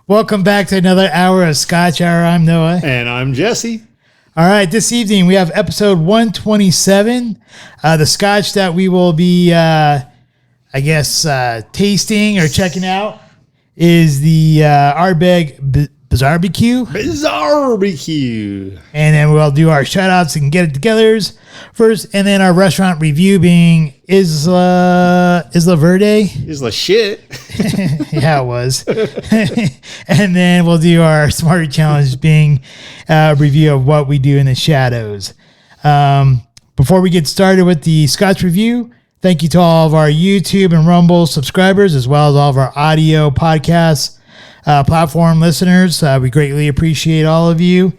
Welcome back to another hour of Scotch Hour. I'm Noah. And I'm Jesse. All right, this evening we have episode 127. The Scotch that we will be, tasting or checking out is the Ardbeg BizarreBQ. BizarreBQ. And then we'll do our shout-outs and get it togethers first. And then our restaurant review being Isla Verde. Isla shit. Yeah, it was. And then we'll do our Smarter Challenge being a review of what we do in the shadows. Before we get started with the Scotch review, thank you to all of our YouTube and Rumble subscribers, as well as all of our audio podcasts platform listeners. We greatly appreciate all of you.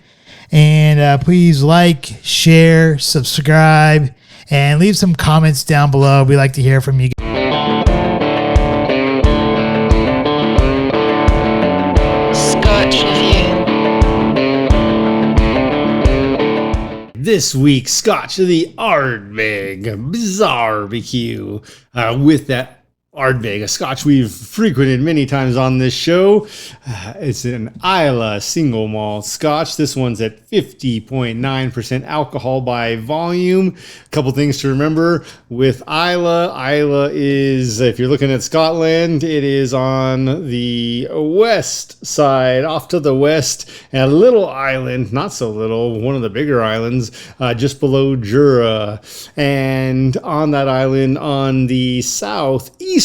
And please like, share, subscribe, and leave some comments down below. We like to hear from you guys. Scotch Reviewed. This week's Scotch of the Ardbeg BizarreBQ. With that Ardbeg, a Scotch we've frequented many times on this show. It's an Islay single malt Scotch. This one's at 50.9% alcohol by volume. A couple things to remember with Islay. Islay is, if you're looking at Scotland, it is on the west side, off to the west, a little island, not so little, one of the bigger islands, just below Jura. And on that island, on the southeastern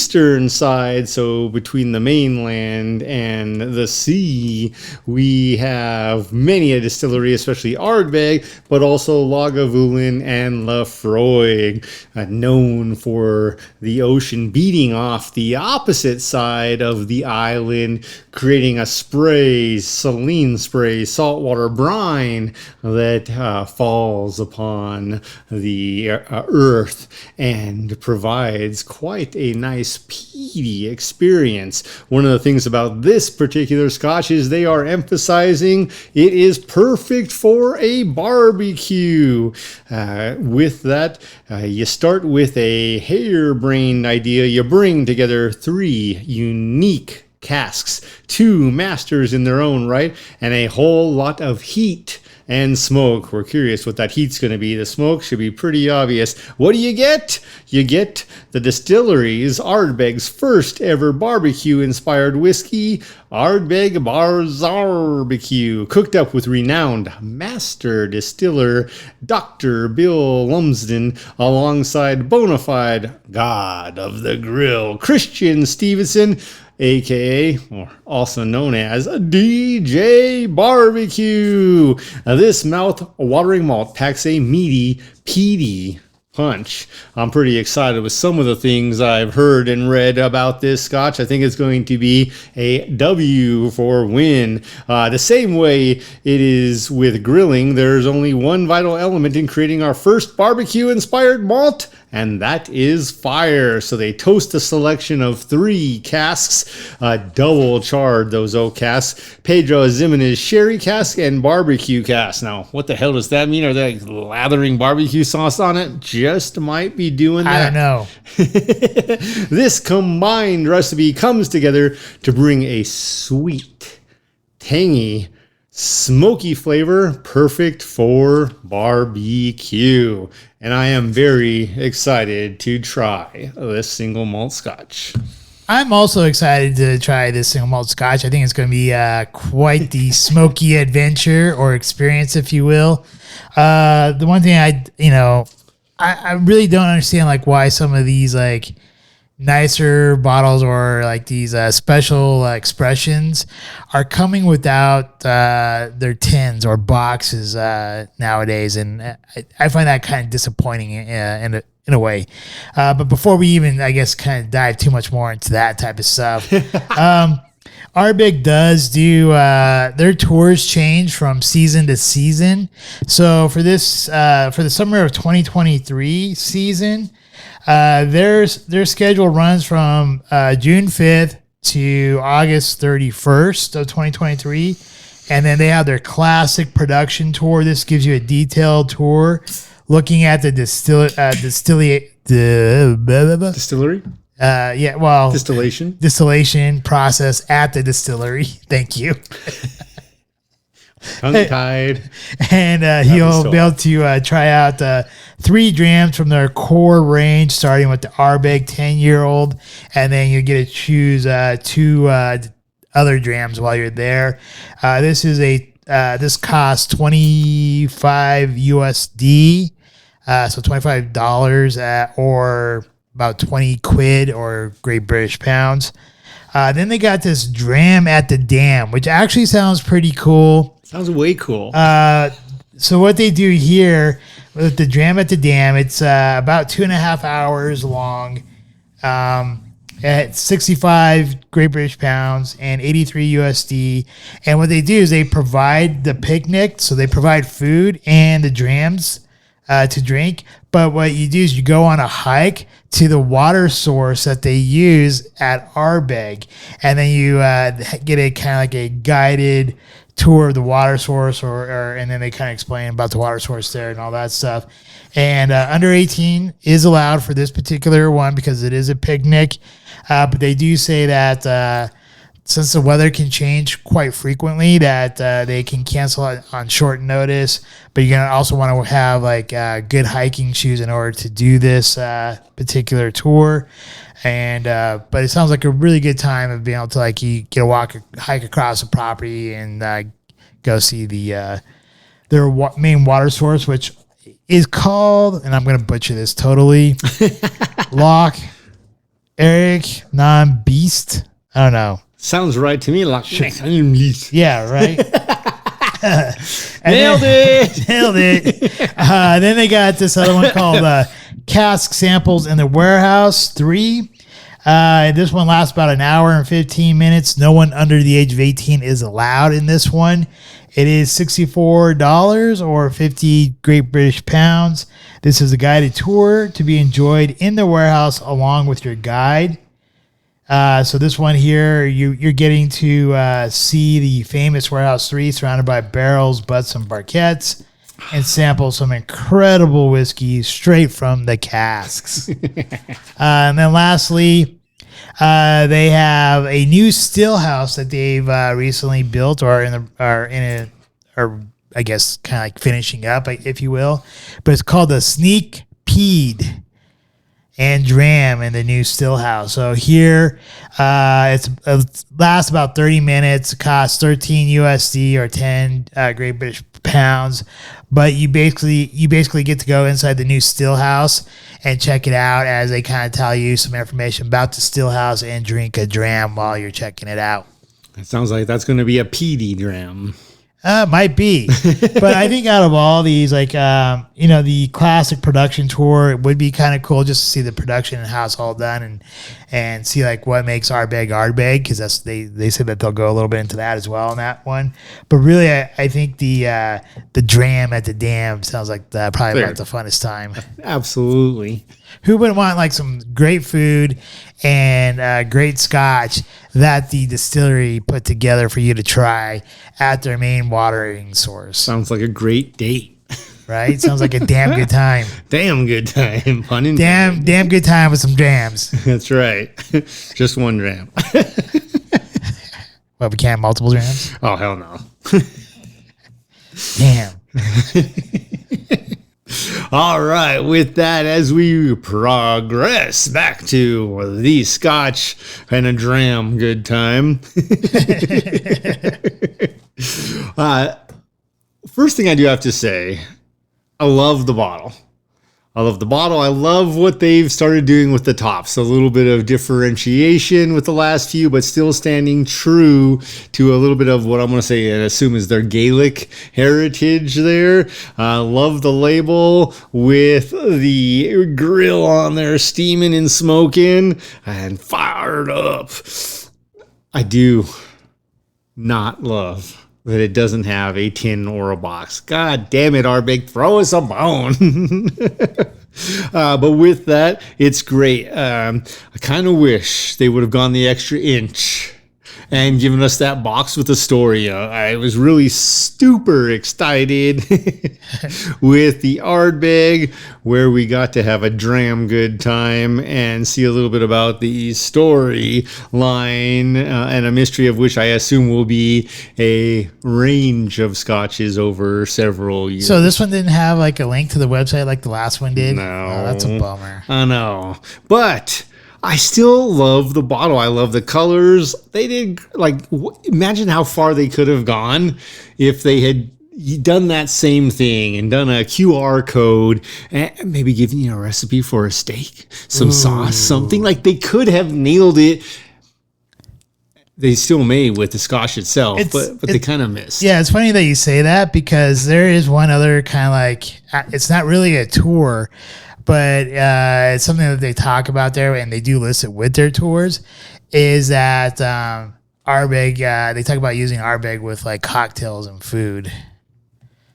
side, so between the mainland and the sea, we have many a distillery, especially Ardbeg, but also Lagavulin and Laphroaig, known for the ocean beating off the opposite side of the island, creating a spray, saline spray, saltwater brine that falls upon the earth and provides quite a nice peaty experience. One of the things about this particular Scotch is they are emphasizing it is perfect for a barbecue. With that, you start with a harebrained idea. You bring together three unique casks, two masters in their own right, and a whole lot of heat and smoke. We're curious what that heat's going to be. The smoke should be pretty obvious. What do you get? You get the distillery's Ardbeg's first ever barbecue-inspired whiskey, Ardbeg BizarreBQ, cooked up with renowned master distiller Dr. Bill Lumsden, alongside bona fide god of the grill, Christian Stevenson, aka, or also known as DJ Barbecue. Now, this mouth-watering malt packs a meaty, peaty punch. I'm pretty excited with some of the things I've heard and read about this Scotch. I think it's going to be a W for win. The same way it is with grilling, there's only one vital element in creating our first barbecue-inspired malt, and that is fire. So they toast a selection of three casks, double charred those oak casks, Pedro Ximenez sherry cask, and barbecue cask. Now, what the hell does that mean? Are they lathering barbecue sauce on it? Just might be doing that. I don't know. This combined recipe comes together to bring a sweet, tangy, smoky flavor perfect for barbecue. And I am very excited to try this single malt Scotch. I'm also excited to try this single malt Scotch. I think it's going to be quite the smoky adventure or experience, if you will. The one thing I really don't understand, like, why some of these like nicer bottles or like these special expressions are coming without their tins or boxes nowadays, and I find that kind of disappointing in a way. But before we even, I guess, kind of dive too much more into that type of stuff, Ardbeg does do their tours change from season to season. So for this for the summer of 2023 season, their schedule runs from June 5th to August 31st of 2023. And then they have their classic production tour. This gives you a detailed tour looking at the distillery. Yeah, well, Distillation process at the distillery. Thank you. Tongue-tied. And he'll be able to try out 3 drams from their core range, starting with the Ardbeg 10-year-old, and then you get to choose 2 other drams while you're there. This costs $25 USD, so $25 or about 20 quid or Great British pounds. Then they got this dram at the dam, which actually sounds pretty cool. Sounds way cool. So what they do here with the dram at the dam, it's about 2.5 hours long, at 65 Great British pounds and 83 USD. And what they do is they provide the picnic, so they provide food and the drams to drink. But what you do is you go on a hike to the water source that they use at Ardbeg, and then you get a kind of like a guided tour of the water source, and then they kind of explain about the water source there and all that stuff. And under 18 is allowed for this particular one because it is a picnic. But they do say that since the weather can change quite frequently, that they can cancel on short notice. But you're gonna also want to have like good hiking shoes in order to do this particular tour. And but it sounds like a really good time of being able to like you get a hike across the property and go see their main water source, which is called, and I'm going to butcher this totally, Loch Eric Non-Beast. I don't know. Sounds right to me. Yeah, right. Nailed it. Nailed it. Then they got this other one called Cask Samples in the Warehouse 3. This one lasts about an hour and 15 minutes. No one under the age of 18 is allowed in this one. It is $64 or 50 Great British pounds. This is a guided tour to be enjoyed in the warehouse along with your guide. So this one here, you're getting to see the famous Warehouse 3 surrounded by barrels, butts, and barquettes, and sample some incredible whiskey straight from the casks. And then lastly, they have a new still house that they've recently built or I guess kind of like finishing up, if you will. But it's called the Sneak Peed and Dram in the new still house. So here, it lasts about 30 minutes. It costs 13 USD or 10 Great British pounds. But you basically get to go inside the new still house and check it out as they kind of tell you some information about the still house and drink a dram while you're checking it out. It sounds like that's going to be a peedy dram. Might be, but I think out of all these, like, the classic production tour, it would be kind of cool just to see the production and how it's all done and see like what makes Ardbeg, because that's they said that they'll go a little bit into that as well in that one. But really, I think the dram at the dam sounds like probably about the funnest time. Absolutely. Who wouldn't want like some great food and great scotch that the distillery put together for you to try at their main watering source? Sounds like a great date. Right? Sounds like a damn good time. Damn good time. Pun intended. Damn good time with some drams. That's right. Just one dram. Well, we can't have multiple drams? Oh, hell no. Damn. All right, with that, as we progress back to the Scotch and a dram good time. First thing I do have to say, I love the bottle. I love what they've started doing with the tops. A little bit of differentiation with the last few, but still standing true to a little bit of what I'm going to say and assume is their Gaelic heritage there. Love the label with the grill on there steaming and smoking and fired up. I do not love that it doesn't have a tin or a box. God damn it, Ardbeg, throw us a bone. But with that, it's great. I kind of wish they would have gone the extra inch and giving us that box with the story. I was really super excited with the Ardbeg, where we got to have a dram good time and see a little bit about the story line and a mystery of which I assume will be a range of scotches over several years. So this one didn't have like a link to the website like the last one did? No. Oh, that's a bummer. I know. But I still love the bottle. I love the colors. They did, imagine how far they could have gone if they had done that same thing and done a QR code and maybe given you a recipe for a steak, some sauce, something. Like, they could have nailed it. They still may with the Scotch itself, but they kind of missed. Yeah, it's funny that you say that, because there is one other kind of like, it's not really a tour, but it's something that they talk about there, and they do list it with their tours, is that Ardbeg, they talk about using Ardbeg with like cocktails and food.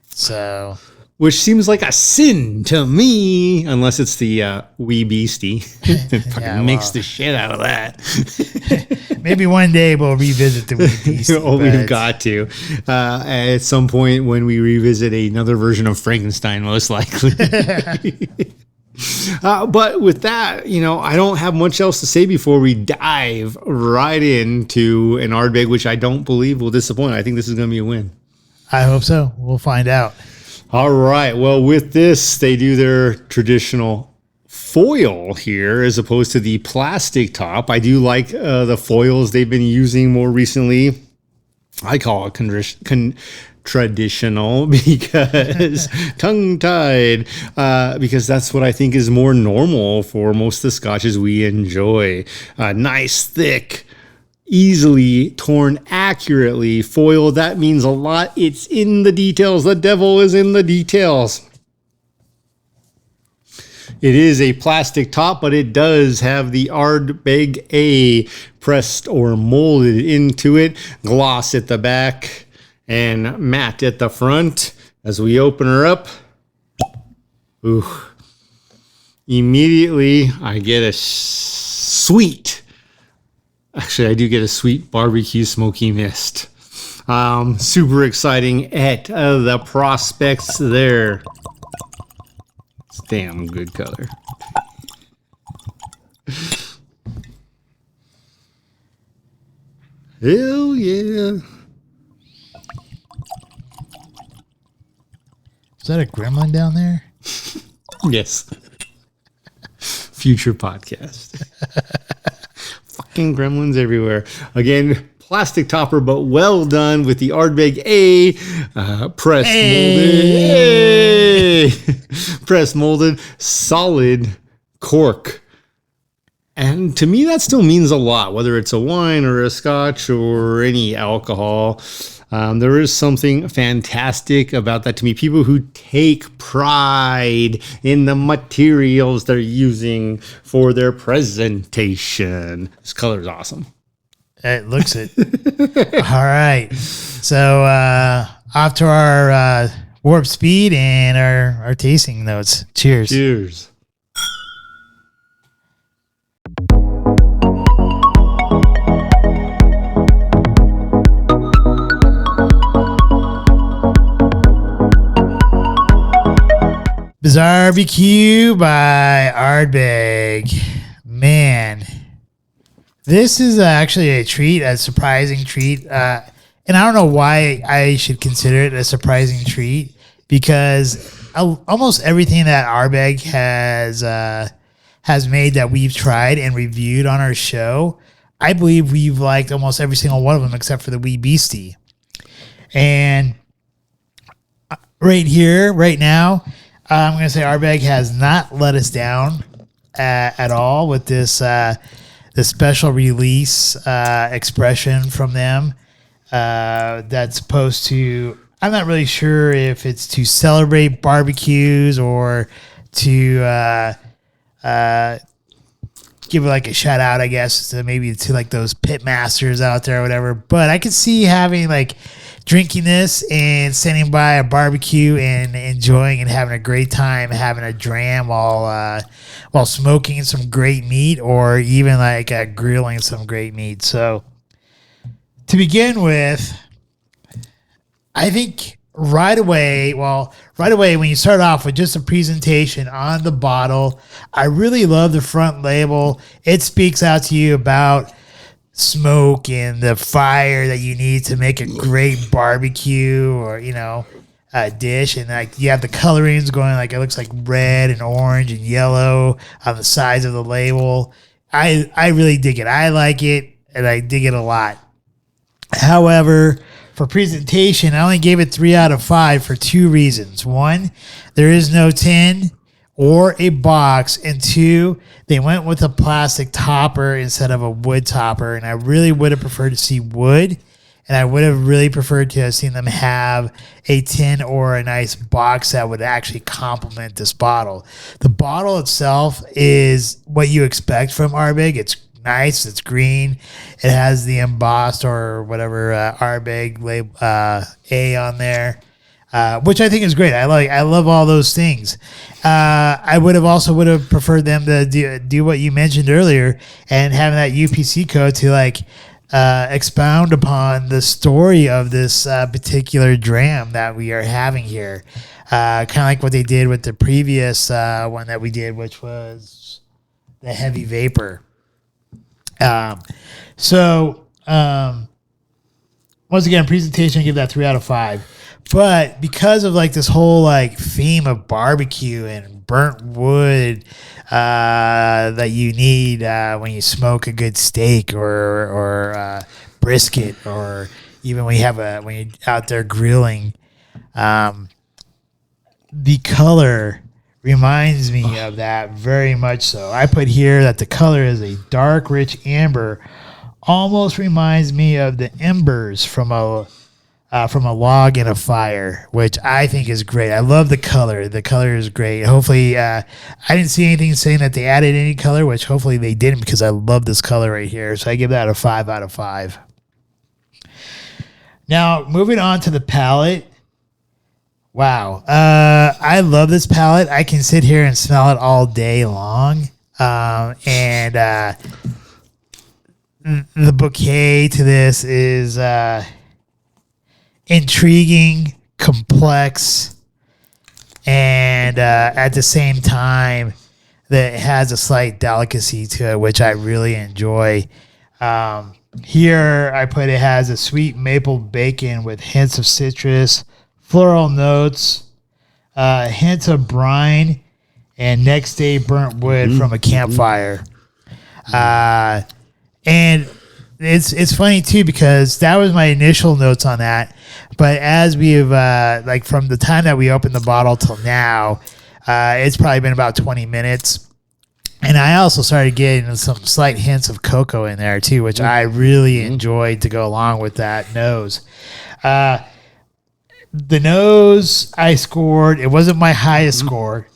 So... Which seems like a sin to me, unless it's the wee beastie. Fucking mix the shit out of that. Maybe one day we'll revisit the wee beastie. We've got to. At some point when we revisit another version of Frankenstein, most likely. But with that, I don't have much else to say before we dive right into an Ardbeg, which I don't believe will disappoint. I think this is going to be a win. I hope so. We'll find out. All right. Well, with this, they do their traditional foil here as opposed to the plastic top. I do like the foils they've been using more recently. I call it traditional because tongue-tied, because that's what I think is more normal for most of the scotches we enjoy. Nice, thick, easily torn accurately foil. That means a lot. It's in the details. The devil is in the details. It is a plastic top, but it does have the Ardbeg A pressed or molded into it. Gloss at the back and matte at the front. As we open her up, ooh, immediately I get a sweet. Actually, I do get a sweet barbecue smoky mist. Super exciting at the prospects there. It's damn good color. Hell yeah. Is that a gremlin down there? Yes. Future podcast. Fucking gremlins everywhere. Again, plastic topper, but well done with the Ardbeg A. Press molded. Press molded. Solid cork. And to me, that still means a lot, whether it's a wine or a scotch or any alcohol. There is something fantastic about that to me. People who take pride in the materials they're using for their presentation. This color is awesome. It looks it. All right. So off to our warp speed and our tasting notes. Cheers. Cheers. BizarreBQ by Ardbeg. Man, this is actually a treat, a surprising treat. And I don't know why I should consider it a surprising treat, because almost everything that Ardbeg has made that we've tried and reviewed on our show, I believe we've liked almost every single one of them except for the Wee Beastie. And right here, right now, I'm going to say Ardbeg has not let us down at all with this the special release expression from them that's supposed to, I'm not really sure if it's to celebrate barbecues or to give like a shout out, I guess, to maybe to like those pit masters out there or whatever. But I could see having like drinking this and standing by a barbecue and enjoying and having a great time, having a dram while smoking some great meat, or even like grilling some great meat. So to begin with, I think right away when you start off with just a presentation on the bottle, I really love the front label. It speaks out to you about smoke and the fire that you need to make a great barbecue or, a dish. And like you have the colorings going, like it looks like red and orange and yellow on the sides of the label. I really dig it. I like it and I dig it a lot. However, for presentation, I only gave it 3 out of 5 for 2 reasons. 1, there is no tin or a box. And 2, they went with a plastic topper instead of a wood topper. And I really would have preferred to see wood. And I would have really preferred to have seen them have a tin or a nice box that would actually complement this bottle. The bottle itself is what you expect from Ardbeg. It's nice. It's green. It has the embossed or whatever Ardbeg label A on there, which I think is great. I love all those things. I would have preferred them to do what you mentioned earlier and having that UPC code to expound upon the story of this particular dram that we are having here. Kind of like what they did with the previous one that we did, which was the heavy vapor. Once again, presentation, I give that 3 out of 5. But because of this whole theme of barbecue and burnt wood that you need when you smoke a good steak or brisket, or even when you're out there grilling, the color reminds me of that very much so. I put here that the color is a dark, rich amber. Almost reminds me of the embers from a log in a fire, which I think is great. I love the color. The color is great. Hopefully, I didn't see anything saying that they added any color, which hopefully they didn't, because I love this color right here. So I give that a 5 out of 5. Now, moving on to the palate. Wow. I love this palette. I can sit here and smell it all day long. And the bouquet to this is intriguing, complex, and at the same time, that it has a slight delicacy to it, which I really enjoy. Here, I put it has a sweet maple bacon with hints of citrus, floral notes, hints of brine, and next day burnt wood from a campfire. And it's funny too, because that was my initial notes on that. But as we've from the time that we opened the bottle till now, it's probably been about 20 minutes. And I also started getting some slight hints of cocoa in there too, which I really enjoyed to go along with that nose. The nose I scored, it wasn't my highest score,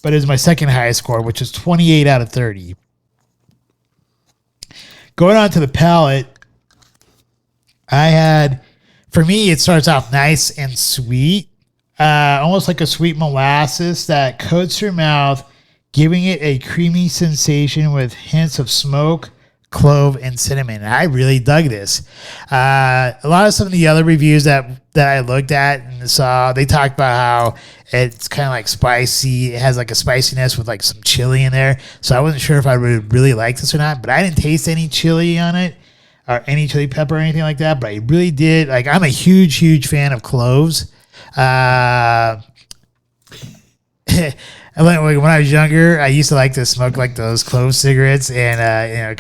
but it was my second highest score, which is 28 out of 30. Going on to the palate, for me, it starts off nice and sweet, almost like a sweet molasses that coats your mouth, giving it a creamy sensation with hints of smoke, clove, and cinnamon. And I really dug this. A lot of some of the other reviews that I looked at and saw, they talked about how it's kind of spicy. It has a spiciness with some chili in there. So I wasn't sure if I would really like this or not, but I didn't taste any chili on it or any chili pepper or anything like that. But I really did. I'm a huge, huge fan of cloves. When I was younger, I used to like to smoke those clove cigarettes and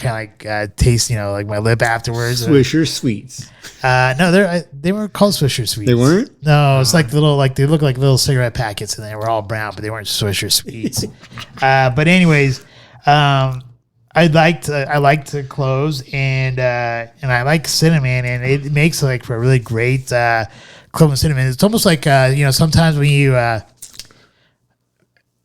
taste my lip afterwards. Swisher Sweets. No, they weren't called Swisher Sweets. They weren't? No, it's they look like little cigarette packets, and they were all brown, but they weren't Swisher Sweets. But anyways, I liked the cloves and I like cinnamon, and it makes for a really great clove and cinnamon. It's almost sometimes when you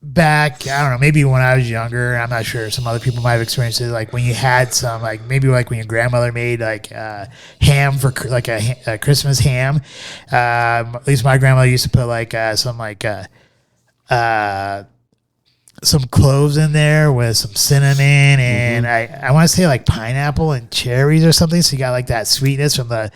back, I don't know, maybe when I was younger, I'm not sure, some other people might have experienced it, when you had some, maybe when your grandmother made ham for a Christmas ham. At least my grandmother used to put some some cloves in there with some cinnamon and I want to say like pineapple and cherries or something. So you got like that sweetness from the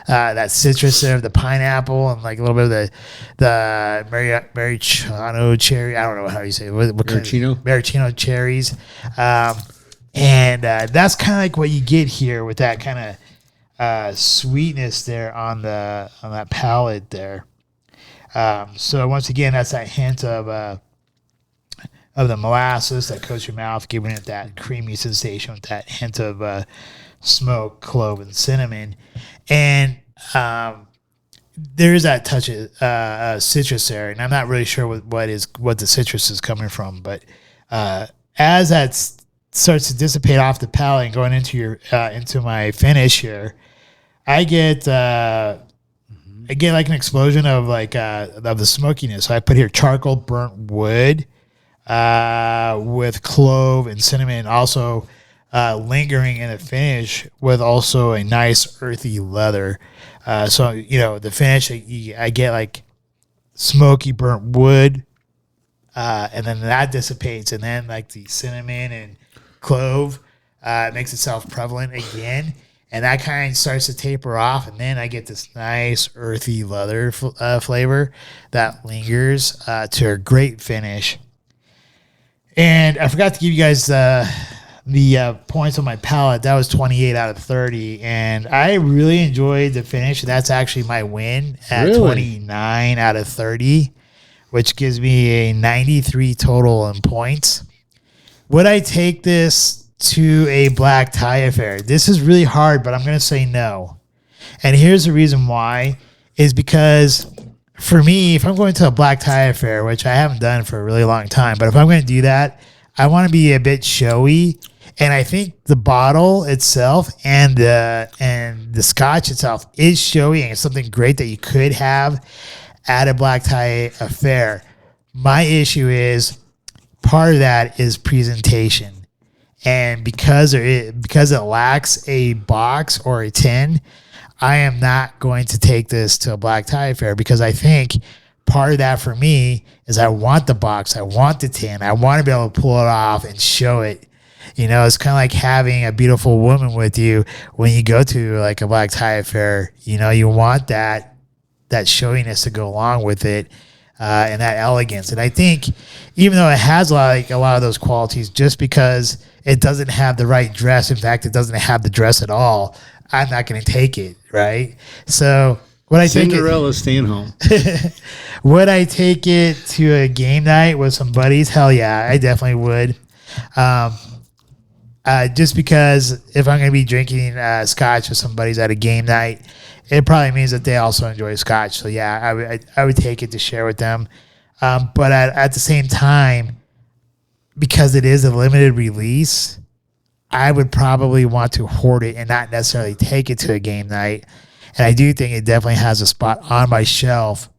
that citrus there of the pineapple and like a little bit of the Maraschino cherry. I don't know how you say it. What Maraschino? Maraschino cherries. And that's kind of like what you get here with that kind of sweetness there on that palate there. So once again, that's that hint of the molasses that coats your mouth, giving it that creamy sensation with that hint of smoke, clove, and cinnamon. And there's that touch of citrus there, and I'm not really sure what the citrus is coming from, but as that starts to dissipate off the palate and going into my finish here, I get like an explosion of of the smokiness. So I put here charcoal burnt wood with clove and cinnamon, also lingering in the finish with also a nice earthy leather. So the finish I get like smoky burnt wood, and then that dissipates, and then like the cinnamon and clove makes itself prevalent again. And that kind of starts to taper off, and then I get this nice earthy leather flavor that lingers to a great finish. And I forgot to give you guys the points on my palate. That was 28 out of 30, and I really enjoyed the finish. That's actually my win at 29 out of 30, which gives me a 93 total in points. Would I take this to a black tie affair? This is really hard, but I'm going to say no. And here's the reason why, is because for me, if I'm going to a black tie affair, which I haven't done for a really long time, but if I'm going to do that, I want to be a bit showy. And I think the bottle itself and the scotch itself is showy, and it's something great that you could have at a black tie affair. My issue is part of that is presentation. And because it lacks a box or a tin, I am not going to take this to a black tie affair, because I think part of that for me is I want the box, I want the tin, I want to be able to pull it off and show it. It's kind of like having a beautiful woman with you when you go to like a black tie affair. You want that showiness to go along with it. And that elegance. And I think even though it has a lot of those qualities, just because it doesn't have the right dress, in fact, it doesn't have the dress at all, I'm not going to take it, right? So would I take Cinderella's staying home. Would I take it to a game night with some buddies? Hell yeah, I definitely would. Just because if I'm going to be drinking scotch with some buddies at a game night, it probably means that they also enjoy scotch. So yeah, I would take it to share with them. But at the same time, because it is a limited release, I would probably want to hoard it and not necessarily take it to a game night. And I do think it definitely has a spot on my shelf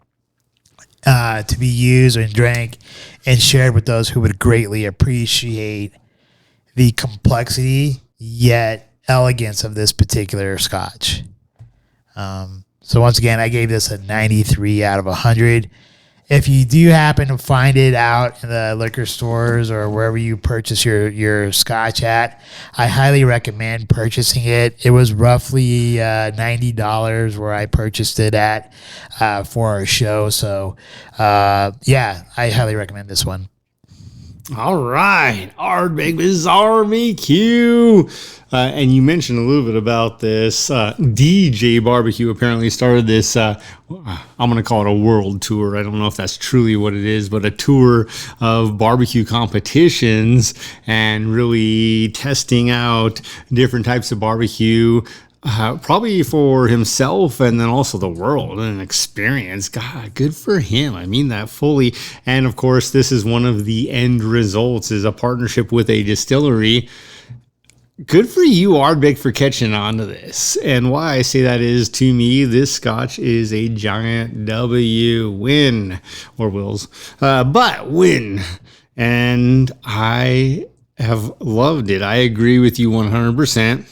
to be used and drank and shared with those who would greatly appreciate the complexity yet elegance of this particular scotch. So once again, I gave this a 93 out of 100. If you do happen to find it out in the liquor stores or wherever you purchase your scotch at, I highly recommend purchasing it. It was roughly $90 where I purchased it at for our show. So, yeah, I highly recommend this one. All right, Ardbeg BizarreBQ. And you mentioned a little bit about this. DJ Barbecue apparently started this, I'm going to call it a world tour. I don't know if that's truly what it is, but a tour of barbecue competitions and really testing out different types of barbecue. Probably for himself and then also the world and an experience. God, good for him. I mean that fully. And of course, this is one of the end results, is a partnership with a distillery. Good for you, Ardbeg, for catching on to this. And why I say that is, to me, this scotch is a giant W. Win. Or wills. But win. And I have loved it. I agree with you 100%.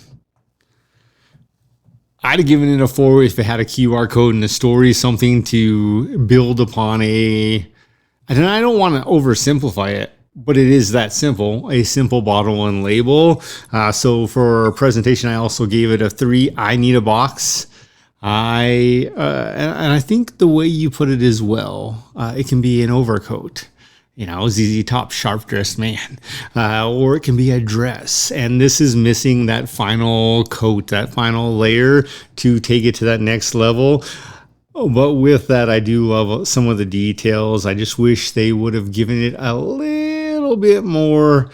I'd have given it a 4 if it had a QR code in the story, something to build upon and I don't want to oversimplify it. but it is that simple, a simple bottle and label. So for presentation, I also gave it a 3. I need a box. And I think the way you put it as well, it can be an overcoat. ZZ Top sharp dressed man, or it can be a dress. And this is missing that final coat, that final layer to take it to that next level. But with that, I do love some of the details. I just wish they would have given it a little bit more.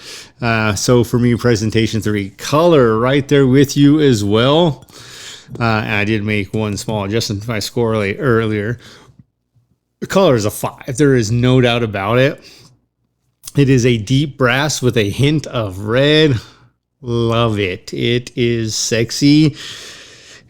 So for me, presentation 3, color right there with you as well. And I did make one small adjustment to my score earlier. The color is a 5. There is no doubt about it. It is a deep brass with a hint of red. Love it. It is sexy.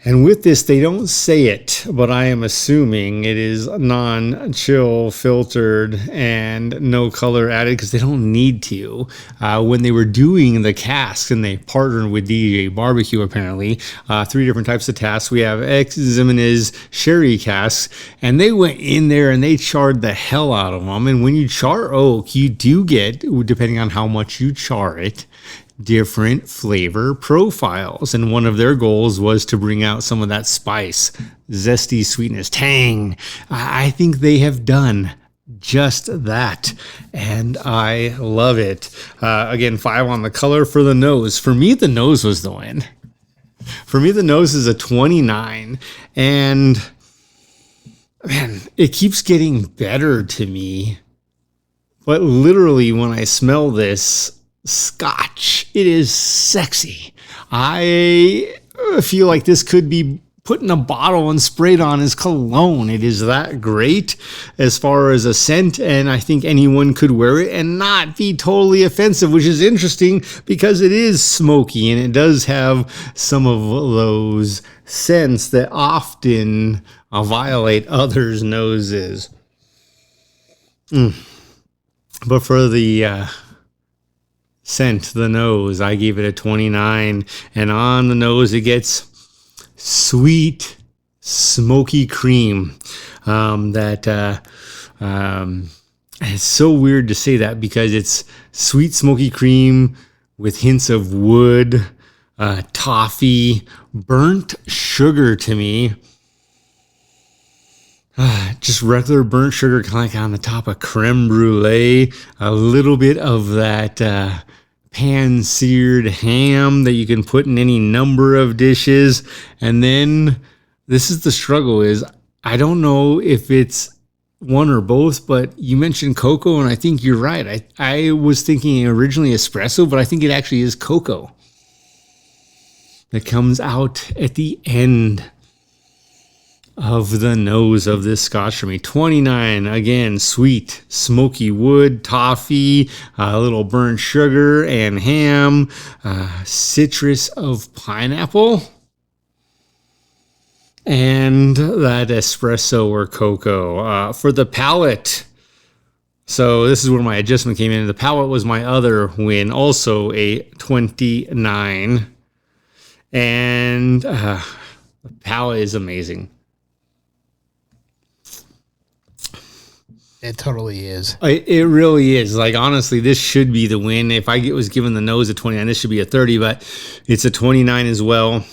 And with this, they don't say it, but I am assuming it is non-chill filtered and no color added because they don't need to. When they were doing the casks, and they partnered with DJ Barbecue apparently, 3 different types of tasks. We have ex-Zimenez sherry casks, and they went in there and they charred the hell out of them. And when you char oak, you do get, depending on how much you char it, different flavor profiles. And one of their goals was to bring out some of that spice, zesty sweetness, tang. I think they have done just that, and I love it. Again, 5 on the color. For the nose, for me, the nose was the win. For me, the nose is a 29, and man, it keeps getting better to me. But literally, when I smell this Scotch, it is sexy. I feel like this could be put in a bottle and sprayed on as cologne. It is that great as far as a scent, and I think anyone could wear it and not be totally offensive, which is interesting because it is smoky and it does have some of those scents that often violate others' noses. But for the scent, the nose, I gave it a 29, and on the nose it gets sweet smoky cream. It's so weird to say that because it's sweet smoky cream with hints of wood, toffee, burnt sugar to me. Just regular burnt sugar, kind of like on the top of creme brulee, a little bit of that pan-seared ham that you can put in any number of dishes. And then this is the struggle, is I don't know if it's one or both, but you mentioned cocoa, and I think you're right. I was thinking originally espresso, but I think it actually is cocoa that comes out at the end of the nose of this Scotch for me. 29, again, sweet, smoky wood, toffee, a little burnt sugar and ham, citrus of pineapple, and that espresso or cocoa. For the palate, so this is where my adjustment came in. The palate was my other win, also a 29, and the palate is amazing. It totally is. It really is. Like, honestly, this should be the win. If I was given the nose a 29, this should be a 30, but it's a 29 as well.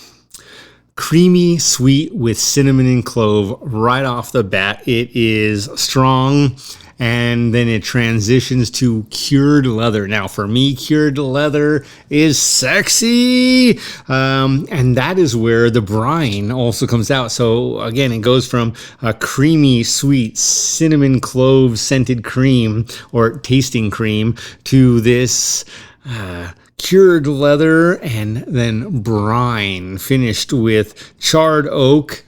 Creamy, sweet with cinnamon and clove right off the bat. It is strong, and then it transitions to cured leather. Now, for me, cured leather is sexy, and that is where the brine also comes out. So again, it goes from a creamy, sweet, cinnamon clove scented cream or tasting cream to this cured leather, and then brine finished with charred oak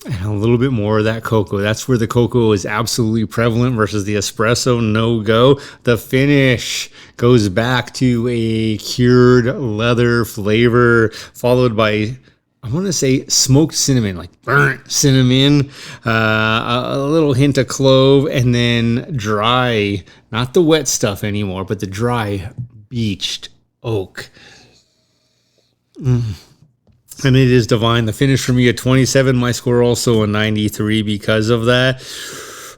and a little bit more of that cocoa. That's where the cocoa is absolutely prevalent versus the espresso no-go. The finish goes back to a cured leather flavor, followed by, I want to say, smoked cinnamon, like burnt cinnamon, a little hint of clove, and then dry, not the wet stuff anymore, but the dry beached oak. And it is divine. The finish for me at 27, my score also a 93 because of that.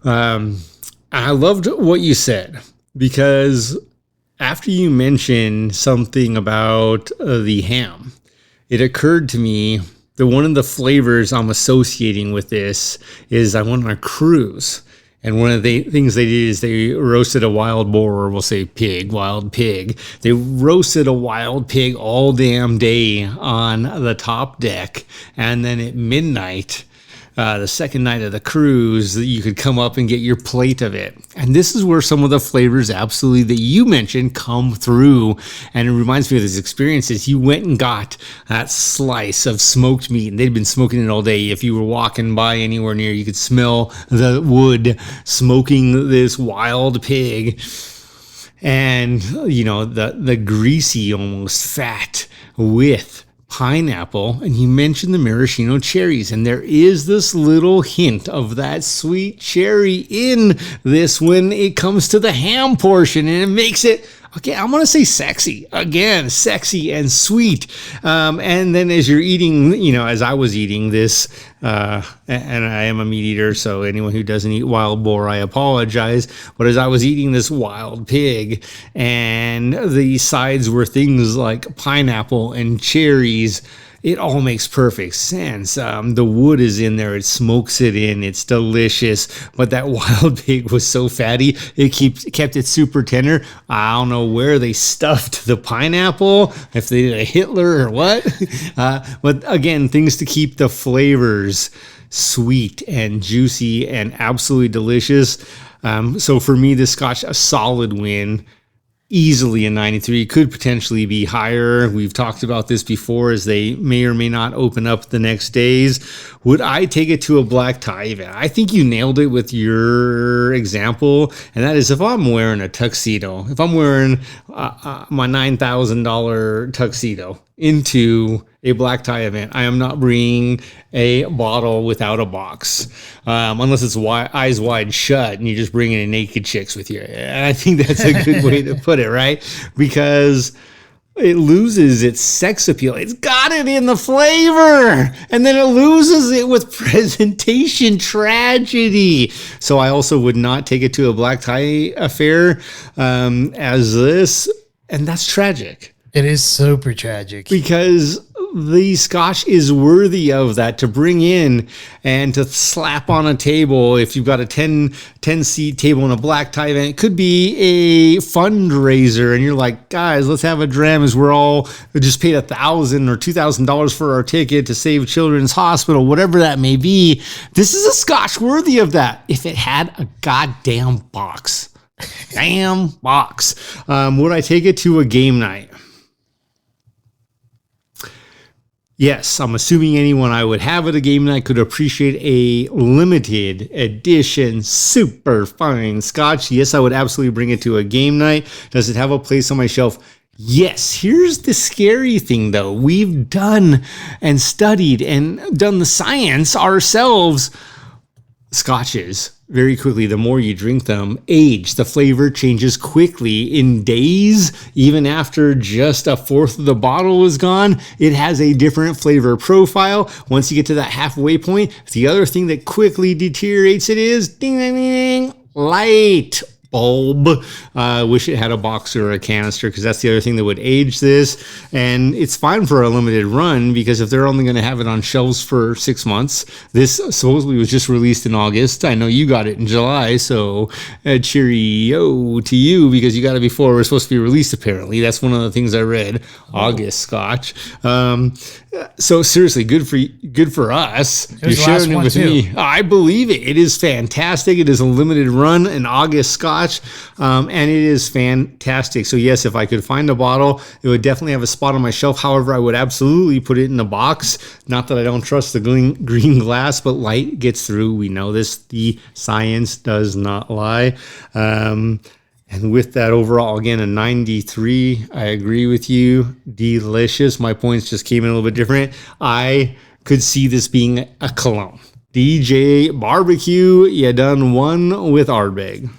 I loved what you said, because after you mentioned something about the ham, it occurred to me that one of the flavors I'm associating with this is I went on a cruise. And one of the things they did is they roasted a wild boar, or we'll say pig, wild pig. They roasted a wild pig all damn day on the top deck. And then at midnight, the second night of the cruise, you could come up and get your plate of it. And this is where some of the flavors absolutely that you mentioned come through. And it reminds me of these experiences. You went and got that slice of smoked meat, and they'd been smoking it all day. If you were walking by anywhere near, you could smell the wood smoking this wild pig. And, you know, the greasy, almost fat with pineapple, and you mentioned the maraschino cherries, and there is this little hint of that sweet cherry in this when it comes to the ham portion, and it makes it, okay, I'm going to say sexy. Again, sexy and sweet. And then as you're eating, you know, as I was eating this, and I am a meat eater, so anyone who doesn't eat wild boar, I apologize. But as I was eating this wild pig, and the sides were things like pineapple and cherries, it all makes perfect sense. The wood is in there. It smokes it in. It's delicious. But that wild pig was so fatty, it kept it super tender. I don't know where they stuffed the pineapple, if they did a Hitler or what. But again, things to keep the flavors sweet and juicy and absolutely delicious. So for me, this Scotch, a solid win. Easily a 93, could potentially be higher. We've talked about this before, as they may or may not open up the next days. Would I take it to a black tie event? I think you nailed it with your example, and that is if I'm wearing a tuxedo, if I'm wearing my $9,000 tuxedo into a black tie event, I am not bringing a bottle without a box, unless it's eyes wide shut and you're just bringing in naked chicks with you. And I think that's a good way to put it, right? Because it loses its sex appeal. It's got it in the flavor, and then it loses it with presentation tragedy. So I also would not take it to a black tie affair as this, and that's tragic. It is super tragic. Because the Scotch is worthy of that, to bring in and to slap on a table. If you've got a 10 seat table in a black tie event, it could be a fundraiser, and you're like, guys, let's have a dram as we're all just paid $1,000 or $2,000 for our ticket to save Children's Hospital, whatever that may be. This is a Scotch worthy of that if it had a goddamn box. Damn box. Would I take it to a game night? Yes, I'm assuming anyone I would have at a game night could appreciate a limited edition, super fine Scotch. Yes, I would absolutely bring it to a game night. Does it have a place on my shelf? Yes. Here's the scary thing, though. We've done and studied and done the science ourselves. Scotches, very quickly, the more you drink them, age, the flavor changes quickly in days. Even after just a fourth of the bottle is gone, it has a different flavor profile. Once you get to that halfway point, the other thing that quickly deteriorates it is ding, ding, ding, light bulb. Wish it had a box or a canister, because that's the other thing that would age this. And it's fine for a limited run, because if they're only going to have it on shelves for 6 months, this supposedly was just released in August. I know you got it in July, so cheerio to you, because you got it before it was supposed to be released, apparently. That's one of the things I read. August Scotch. So seriously, good for us. You're sharing it with me. I believe it. It is fantastic. It is a limited run, an August Scotch, and it is fantastic. So yes, if I could find a bottle, it would definitely have a spot on my shelf. However, I would absolutely put it in a box. Not that I don't trust the green glass, but light gets through. We know this. The science does not lie. And with that overall, again, a 93, I agree with you. Delicious. My points just came in a little bit different. I could see this being a cologne. DJ Barbecue, you done one with Ardbeg.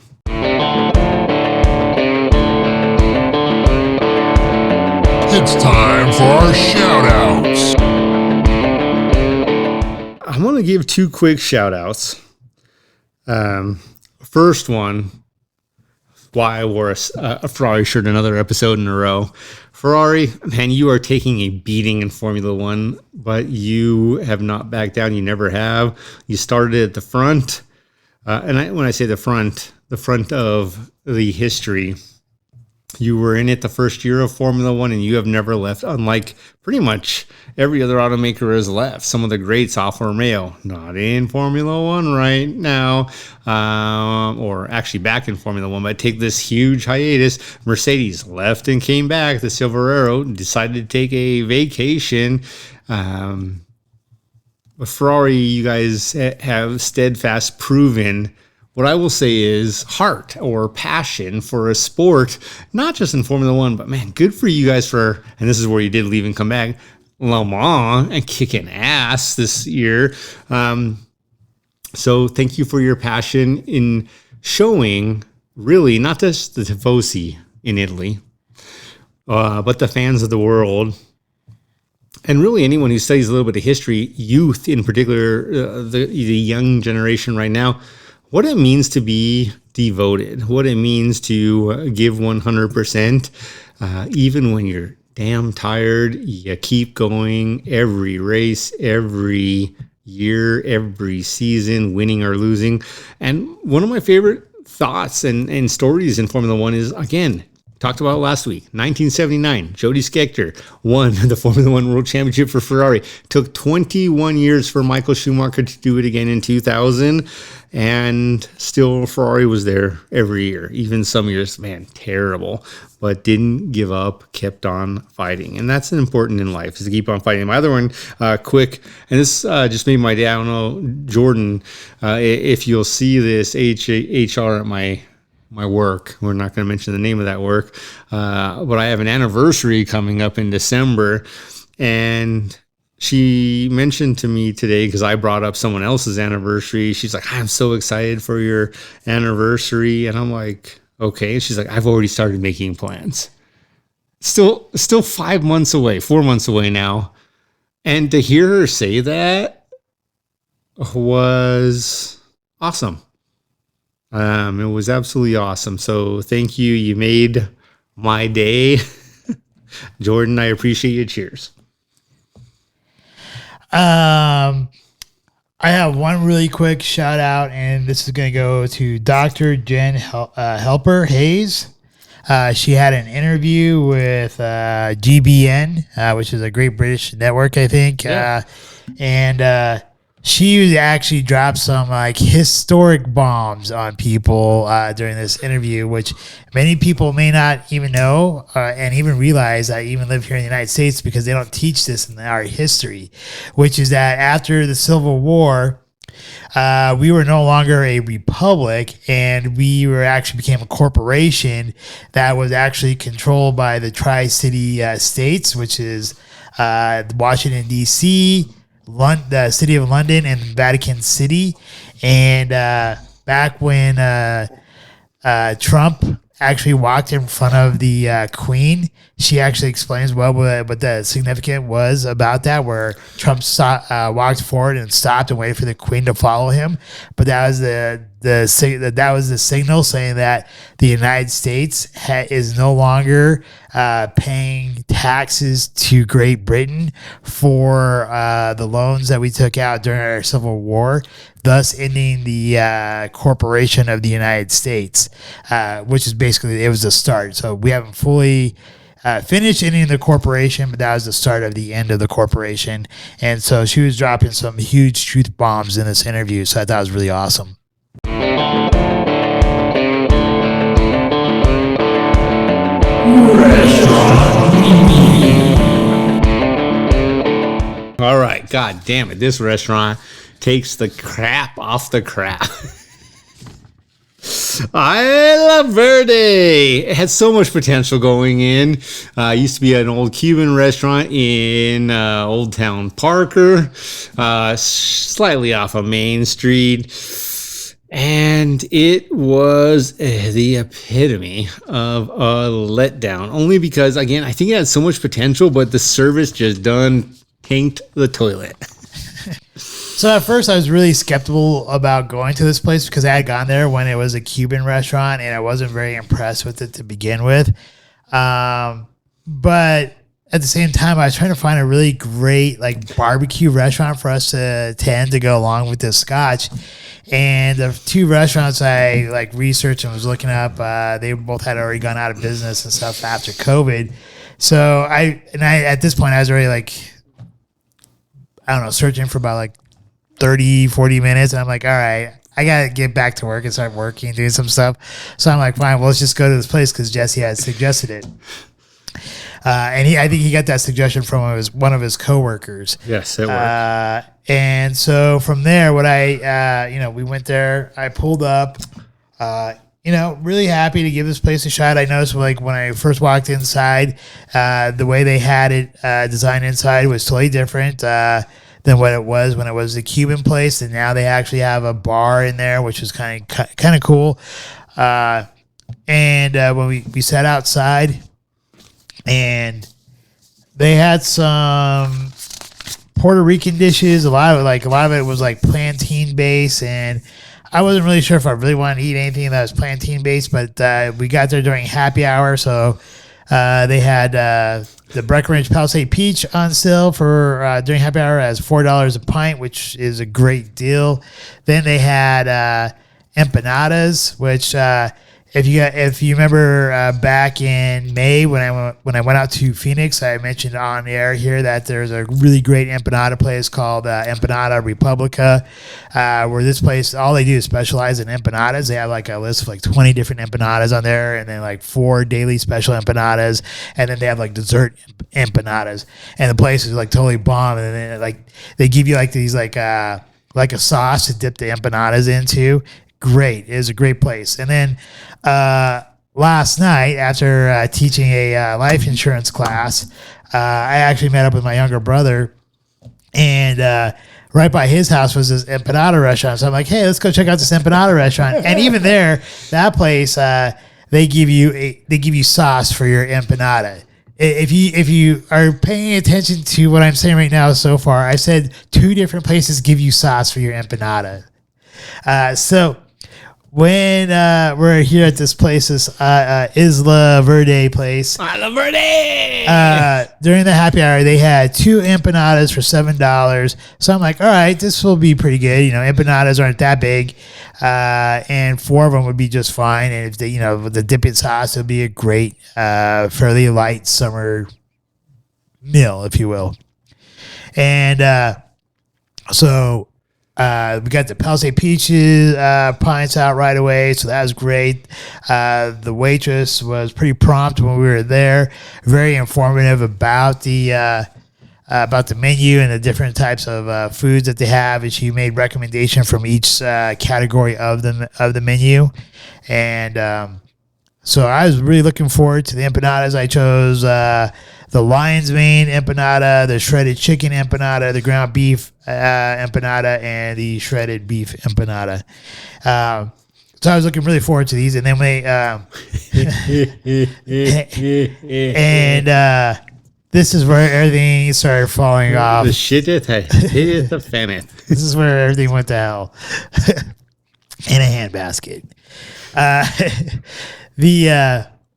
It's time for our shout-outs. I'm going to give two quick shout-outs. First one, why I wore a Ferrari shirt another episode in a row. Ferrari, man, you are taking a beating in Formula One, but you have not backed down. You never have. You started at the front. When I say the front of the history, you were in it the first year of Formula One, and you have never left, unlike pretty much every other automaker has left. Some of the greats, Alfa Romeo, not in Formula One right now, or actually back in Formula One, but take this huge hiatus. Mercedes left and came back. The Silverado decided to take a vacation. But Ferrari, you guys have steadfast proven what I will say is heart or passion for a sport, not just in Formula One, but man, good for you guys for, and this is where you did leave and come back, Le Mans and kicking ass this year. So thank you for your passion in showing really not just the Tifosi in Italy, but the fans of the world. And really anyone who studies a little bit of history, youth in particular, the young generation right now, what it means to be devoted, what it means to give 100%, even when you're damn tired, you keep going every race, every year, every season, winning or losing. And one of my favorite thoughts and stories in Formula One is, again, talked about last week, 1979, Jody Scheckter won the Formula One World Championship for Ferrari. Took 21 years for Michael Schumacher to do it again in 2000, and still Ferrari was there every year. Even some years, man, terrible, but didn't give up, kept on fighting. And that's important in life, is to keep on fighting. My other one, quick, and this just made my day, I don't know, Jordan, if you'll see this HR at my work. We're not going to mention the name of that work, but I have an anniversary coming up in December, and she mentioned to me today, because I brought up someone else's anniversary. She's like, I'm so excited for your anniversary. And I'm like, okay. She's like, I've already started making plans. Still 5 months away, 4 months away now. And to hear her say that was awesome. It was absolutely awesome. So thank you. You made my day. Jordan, I appreciate you. Cheers. I have one really quick shout out, and this is going to go to Dr. Jen Helper Hayes. She had an interview with GBN, which is a Great British Network, I think. Yeah. And she actually dropped some like historic bombs on people during this interview, which many people may not even know and even realize. I even live here in the United States because they don't teach this in our history, which is that after the Civil War, we were no longer a republic, and we were actually became a corporation that was actually controlled by the Tri-City states, which is Washington, D.C., the city of London, and Vatican City. And back when Trump actually walked in front of the Queen, she actually explains what the significance was about that, where Trump walked forward and stopped and waited for the Queen to follow him. But that was the signal saying that the United States is no longer paying taxes to Great Britain for the loans that we took out during our Civil War, thus ending the corporation of the United States, which is basically, it was the start. So we haven't fully finished ending the corporation, but that was the start of the end of the corporation. And so she was dropping some huge truth bombs in this interview, so I thought it was really awesome. All right, god damn it, this restaurant takes the crap off the crap. I love Verde. It had so much potential going in. Used to be an old Cuban restaurant in Old Town Parker, slightly off of Main Street. And it was the epitome of a letdown, only because, again, I think it had so much potential, but the service just done tanked the toilet. So at first I was really skeptical about going to this place because I had gone there when it was a Cuban restaurant and I wasn't very impressed with it to begin with. But at the same time, I was trying to find a really great like barbecue restaurant for us to attend to go along with this scotch. And the two restaurants I like researched and was looking up, they both had already gone out of business and stuff after COVID. So I at this point I was already like, I don't know, searching for about like 30, 40 minutes. And I'm like, all right, I got to get back to work and start working, doing some stuff. So I'm like, fine, well, let's just go to this place because Jesse had suggested it. And I think he got that suggestion from one of his coworkers. Yes, it worked. And so from there, we went there. I pulled up, really happy to give this place a shot. I noticed like when I first walked inside, the way they had it designed inside was totally different than what it was when it was the Cuban place. And now they actually have a bar in there, which is kind of cool. And when we sat outside, and they had some Puerto Rican dishes. A lot of it was like plantain based, and I wasn't really sure if I really wanted to eat anything that was plantain based. But we got there during happy hour, so they had the Breckenridge Palisade Peach on sale for during happy hour as $4 a pint, which is a great deal. Then they had empanadas, which if you remember back in May when I went out to Phoenix, I mentioned on the air here that there's a really great empanada place called Empanada Republica, where this place, all they do is specialize in empanadas. They have like a list of like 20 different empanadas on there, and then like 4 daily special empanadas, and then they have like dessert empanadas, and the place is like totally bomb. And then like they give you like these like a sauce to dip the empanadas into. Great. It was a great place. And then last night, after teaching a life insurance class, I actually met up with my younger brother, and right by his house was this empanada restaurant. So I'm like, hey, let's go check out this empanada restaurant. And even there, that place, they give you sauce for your empanada. If you are paying attention to what I'm saying right now so far, I said 2 different places give you sauce for your empanada. So when we're here at this place, this Isla Verde place. Isla Verde! During the happy hour, they had 2 empanadas for $7. So I'm like, all right, this will be pretty good. You know, empanadas aren't that big. And 4 of them would be just fine. And if they, with the dipping sauce, it would be a great, fairly light summer meal, if you will. And so we got the Palisade Peaches pints out right away, so that was great. The waitress was pretty prompt when we were there, very informative about the menu and the different types of foods that they have, and she made recommendation from each category of the menu. And so I was really looking forward to the empanadas. I chose the lion's mane empanada, the shredded chicken empanada, the ground beef empanada, and the shredded beef empanada. So I was looking really forward to these. And then this is where everything started falling off. The shit is the fan. This is where everything went to hell. In a handbasket. Our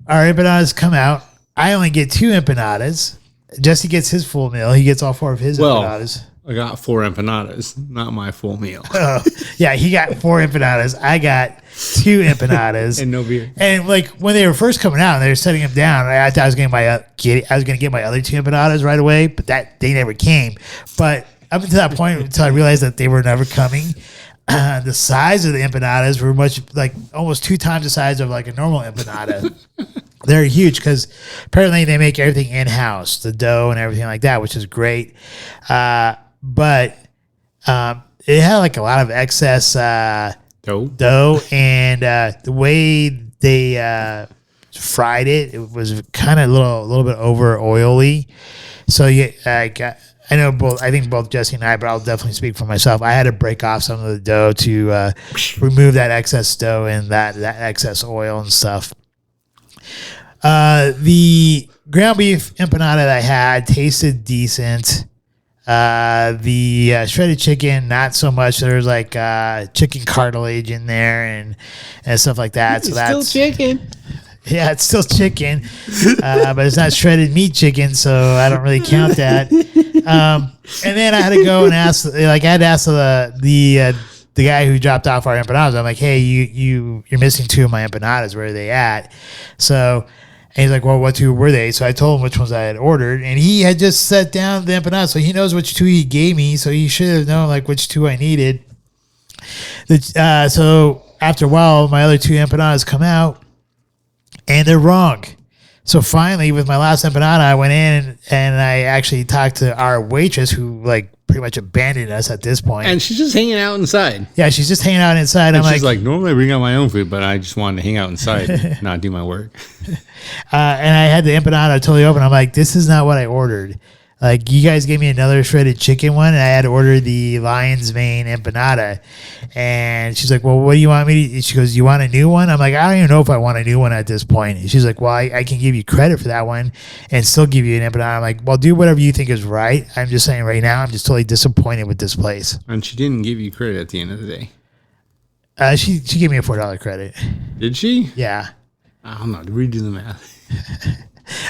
empanadas come out. I only get 2 empanadas. Jesse gets his full meal. He gets all 4 of his empanadas. I got 4 empanadas, not my full meal. Oh, yeah, he got 4 empanadas. I got 2 empanadas and no beer. And like when they were first coming out, and they were setting them down. I thought I was going to get my other 2 empanadas right away, but they never came. But up until that point, until I realized that they were never coming. The size of the empanadas were almost 2 times the size of like a normal empanada. They're huge because apparently they make everything in-house, the dough and everything like that, which is great. But it had like a lot of excess dough, and the way they fried it, it was kind of a little bit over oily. So I know I think both Jesse and I, but I'll definitely speak for myself. I had to break off some of the dough to remove that excess dough and that excess oil and stuff. The ground beef empanada that I had tasted decent. The shredded chicken, not so much. There's like chicken cartilage in there and stuff like that. So that's still chicken. Yeah, it's still chicken, but it's not shredded meat chicken, so I don't really count that. And then I had to go and ask, like, I had to ask the guy who dropped off our empanadas. I'm like, hey, you're missing 2 of my empanadas. Where are they at? So, and he's like, well, what 2 were they? So I told him which ones I had ordered, and he had just set down the empanadas, so he knows which 2 he gave me. So he should have known like which 2 I needed. So after a while, my other 2 empanadas come out. And they're wrong. So finally, with my last empanada, I went in and I actually talked to our waitress who like pretty much abandoned us at this point. And she's just hanging out inside. Yeah, she's just hanging out inside. And she's like, normally I bring out my own food, but I just wanted to hang out inside and not do my work. And I had the empanada totally open. I'm like, this is not what I ordered. Like, you guys gave me another shredded chicken one, and I had ordered the lion's mane empanada. And she's like, well, what do you want me to... She goes, you want a new one? I'm like, I don't even know if I want a new one at this point. And she's like, well, I can give you credit for that one and still give you an empanada. I'm like, well, do whatever you think is right. I'm just saying right now, I'm just totally disappointed with this place. And she didn't give you credit at the end of the day. She gave me a $4 credit. Did she? Yeah. I don't know. Redo the math.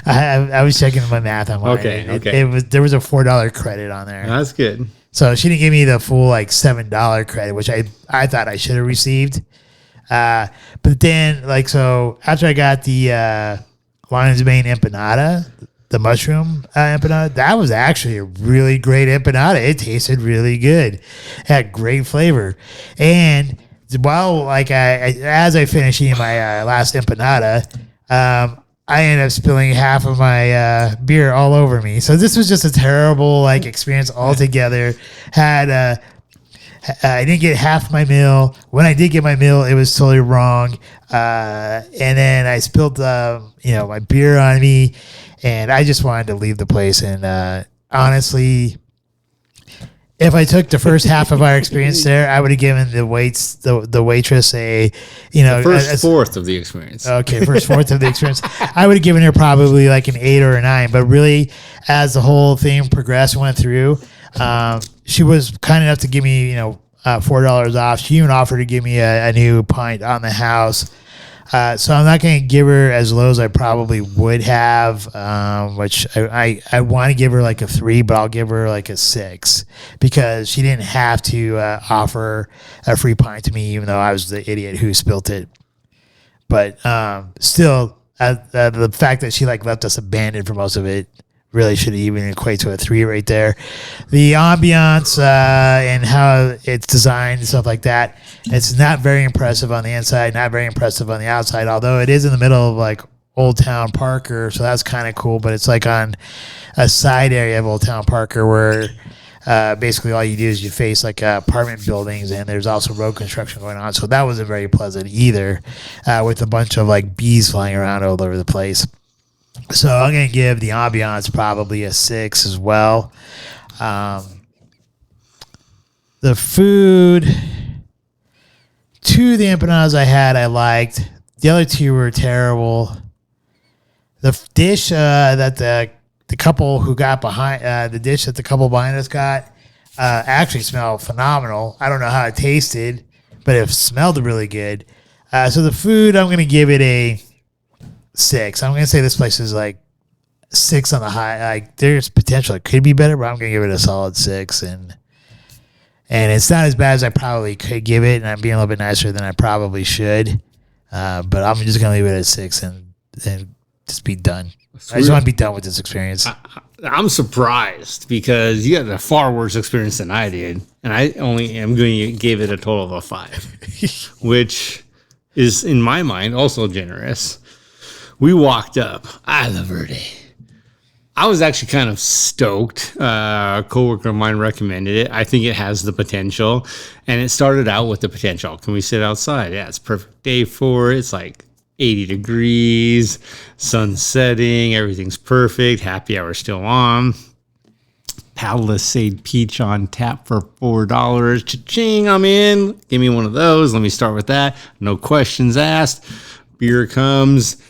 I was checking my math online. Okay. There was a $4 credit on there. That's good. So she didn't give me the full like $7 credit, which I thought I should have received. But then so after I got the lion's mane empanada, the mushroom empanada, that was actually a really great empanada. It tasted really good. It had great flavor. And while as I finished eating my last empanada, I ended up spilling half of my beer all over me. So this was just a terrible experience altogether. I didn't get half my meal. When I did get my meal, it was totally wrong. And then I spilled my beer on me, and I just wanted to leave the place. And honestly, if I took the first half of our experience there, I would have given the waitress a, first fourth of the experience. Okay, first fourth of the experience. I would have given her probably like an 8 or a 9. But really, as the whole thing progressed and went through, she was kind enough to give me, $4 off. She even offered to give me a new pint on the house. So I'm not going to give her as low as I probably would have, which I want to give her like a 3, but I'll give her like a 6 because she didn't have to offer a free pint to me, even though I was the idiot who spilt it. But still, the fact that she left us abandoned for most of it really should even equate to a 3 right there. The ambiance and how it's designed and stuff like that, it's not very impressive on the inside, not very impressive on the outside, although it is in the middle of Old Town Parker, so that's kind of cool. But it's on a side area of Old Town Parker where basically all you do is you face apartment buildings, and there's also road construction going on. So that wasn't very pleasant either, with a bunch of bees flying around all over the place. So I'm going to give the ambiance probably a 6 as well. The food, 2 of the empanadas I liked. The other 2 were terrible. The dish that the couple who got behind, the dish that the couple behind us got, actually smelled phenomenal. I don't know how it tasted, but it smelled really good. So the food, I'm going to give it a 6. I'm going to say this place is 6 on the high. There's potential it could be better, but I'm going to give it a solid 6. And it's not as bad as I probably could give it, and I'm being a little bit nicer than I probably should. But I'm just going to leave it at 6 and just be done. I just want to be done with this experience. I'm surprised because you had a far worse experience than I did, and I only am going to give it a total of a 5, which is in my mind also generous. We walked up Isla Verde. I was actually kind of stoked. A coworker of mine recommended it. I think it has the potential, and it started out with the potential. Can we sit outside? Yeah, it's a perfect day for it. It's 80 degrees, sun setting, everything's perfect. Happy hour still on. Palisade Peach on tap for $4. Cha-ching, I'm in. Give me one of those. Let me start with that. No questions asked. Beer comes.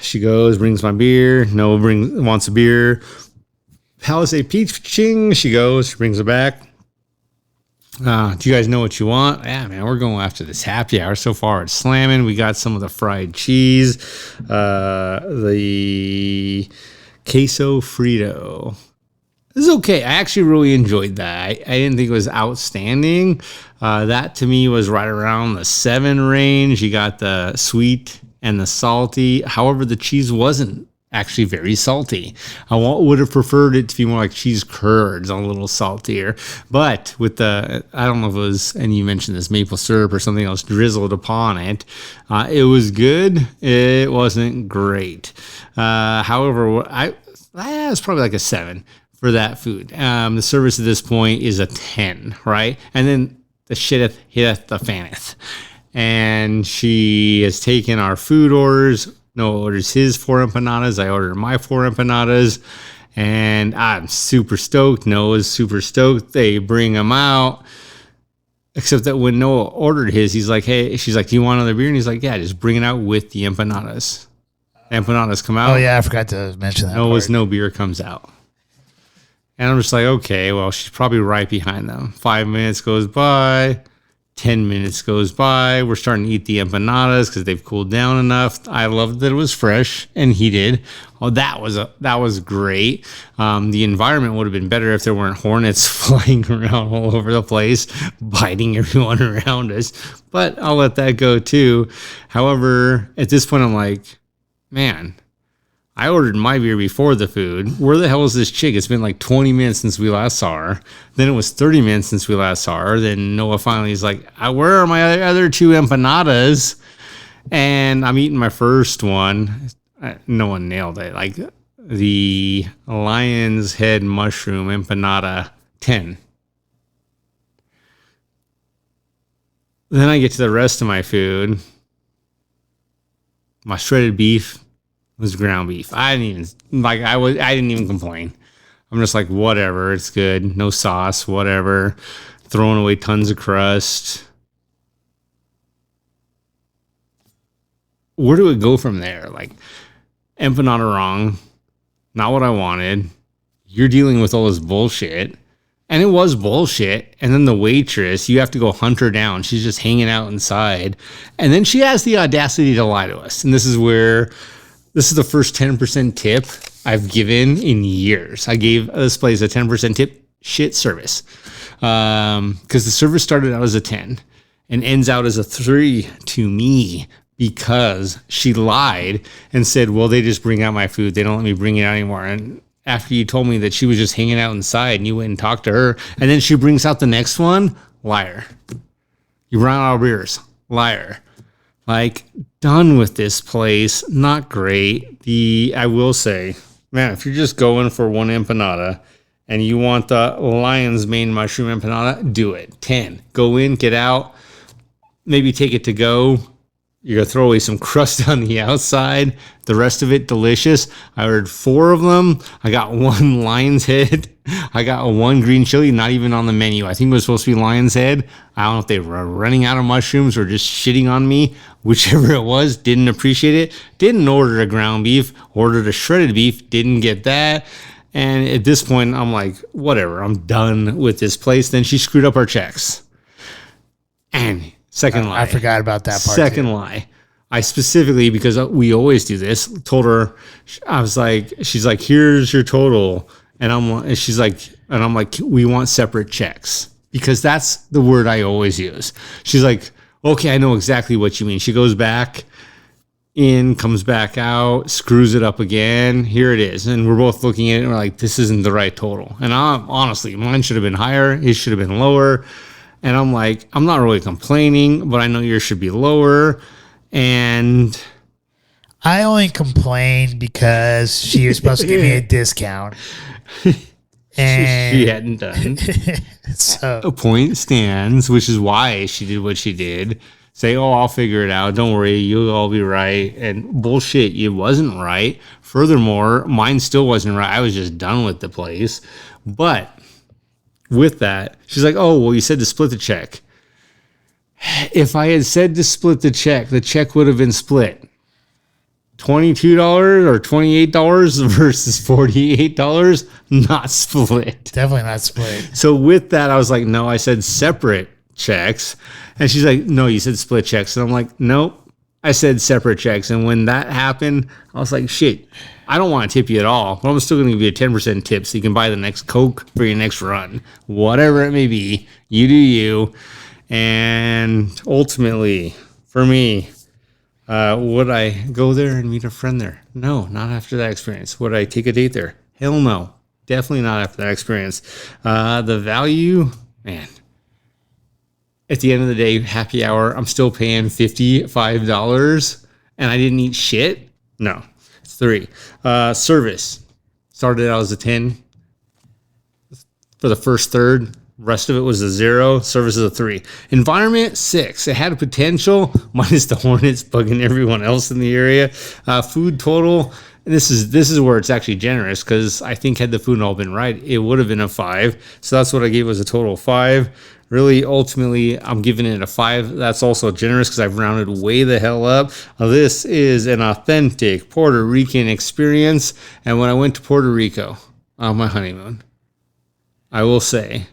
She goes, brings my beer. Noah wants a beer. Palisade Peach Ching. She goes, she brings it back. Do you guys know what you want? Yeah, man, we're going after this happy hour. So far, it's slamming. We got some of the fried cheese, the queso Frito. This is okay. I actually really enjoyed that. I didn't think it was outstanding. That to me was right around the 7 range. You got the sweet and the salty. However, the cheese wasn't actually very salty. I would have preferred it to be more like cheese curds, a little saltier. But with the, I don't know if it was, and you mentioned this maple syrup or something else drizzled upon it, it was good. It wasn't great. However, it's probably like a 7 for that food. The service at this point is a 10, right? And then the shit hit the faneth. And she has taken our food orders. Noah orders his 4 empanadas. I ordered my 4 empanadas. And I'm super stoked. Noah's super stoked. They bring them out. Except that when Noah ordered his, he's like, hey, she's like, do you want another beer? And he's like, yeah, just bring it out with the empanadas. Empanadas come out. Oh, yeah, I forgot to mention that. Noah's no beer comes out. And I'm just like, okay, well, she's probably right behind them. 5 minutes goes by. 10 minutes goes by. We're starting to eat the empanadas because they've cooled down enough. I loved that it was fresh and heated. Oh, that was great. The environment would have been better if there weren't hornets flying around all over the place, biting everyone around us. But I'll let that go too. However, at this point, I'm like, man, I ordered my beer before the food. Where the hell is this chick? It's been like 20 minutes since we last saw her. Then it was 30 minutes since we last saw her. Then Noah finally is like, where are my other 2 empanadas? And I'm eating my first one. No one nailed it. Like the lion's head mushroom empanada, 10. Then I get to the rest of my food. My shredded beef was ground beef. I didn't even complain. I'm just like, whatever, it's good. No sauce, whatever. Throwing away tons of crust. Where do it go from there? Like, empanada wrong. Not what I wanted. You're dealing with all this bullshit. And it was bullshit. And then the waitress, you have to go hunt her down. She's just hanging out inside. And then she has the audacity to lie to us. And this is the first 10% tip I've given in years. I gave this place a 10% tip. Shit service. Because the service started out as a 10 and ends out as a 3 to me because she lied and said, well, they just bring out my food. They don't let me bring it out anymore. And after you told me that she was just hanging out inside and you went and talked to her, and then she brings out the next one, liar. You run out of beers. Liar. Like, done with this place. Not great. I will say, man, if you're just going for 1 empanada and you want the lion's mane mushroom empanada, do it. 10. Go in, get out. Maybe take it to go. You're going to throw away some crust on the outside. The rest of it, delicious. I ordered 4 of them. I got 1 lion's head. I got 1 green chili, not even on the menu. I think it was supposed to be lion's head. I don't know if they were running out of mushrooms or just shitting on me. Whichever it was, didn't appreciate it. Didn't order a ground beef. Ordered a shredded beef. Didn't get that. And at this point, I'm like, whatever. I'm done with this place. Then she screwed up our checks. And second lie. I forgot about that part. Second lie. I specifically, because we always do this, told her, she's like, here's your total. And I'm like, we want separate checks, because that's the word I always use. She's like, okay, I know exactly what you mean. She goes back in, comes back out, screws it up again. Here it is. And we're both looking at it and we're like, this isn't the right total. And honestly, mine should have been higher. It should have been lower. And I'm like, I'm not really complaining, but I know yours should be lower. And I only complained because she was supposed to give me a discount. And she hadn't done. So A point stands, which is why she did what she did. Say, oh, I'll figure it out. Don't worry, you'll all be right. And bullshit, it wasn't right. Furthermore, mine still wasn't right. I was just done with the place. But with that, she's like, oh, well, you said to split the check. If I had said to split the check would have been split. $22 or $28 versus $48, not split. Definitely not split. So with that, I was like, no, I said separate checks. And she's like, no, you said split checks. And I'm like, nope, I said separate checks. And when that happened, I was like, shit, I don't want to tip you at all, but I'm still going to give you a 10% tip so you can buy the next Coke for your next run. Whatever it may be, you do you. And ultimately, for me, would I go there and meet a friend there? No, not after that experience. Would I take a date there? Hell no. Definitely not after that experience. The value, man. At the end of the day, happy hour, I'm still paying $55 and I didn't eat shit? No. 3. Service. Started out as a 10 for the first third. Rest of it was a 0. Service is a 3. Environment, 6. It had a potential, minus the hornets bugging everyone else in the area. Food total, this is where it's actually generous, because I think had the food all been right, it would have been a 5. So that's what I gave as a total 5. Really, ultimately, I'm giving it a 5. That's also generous because I've rounded way the hell up. This is an authentic Puerto Rican experience. And when I went to Puerto Rico on my honeymoon, I will say,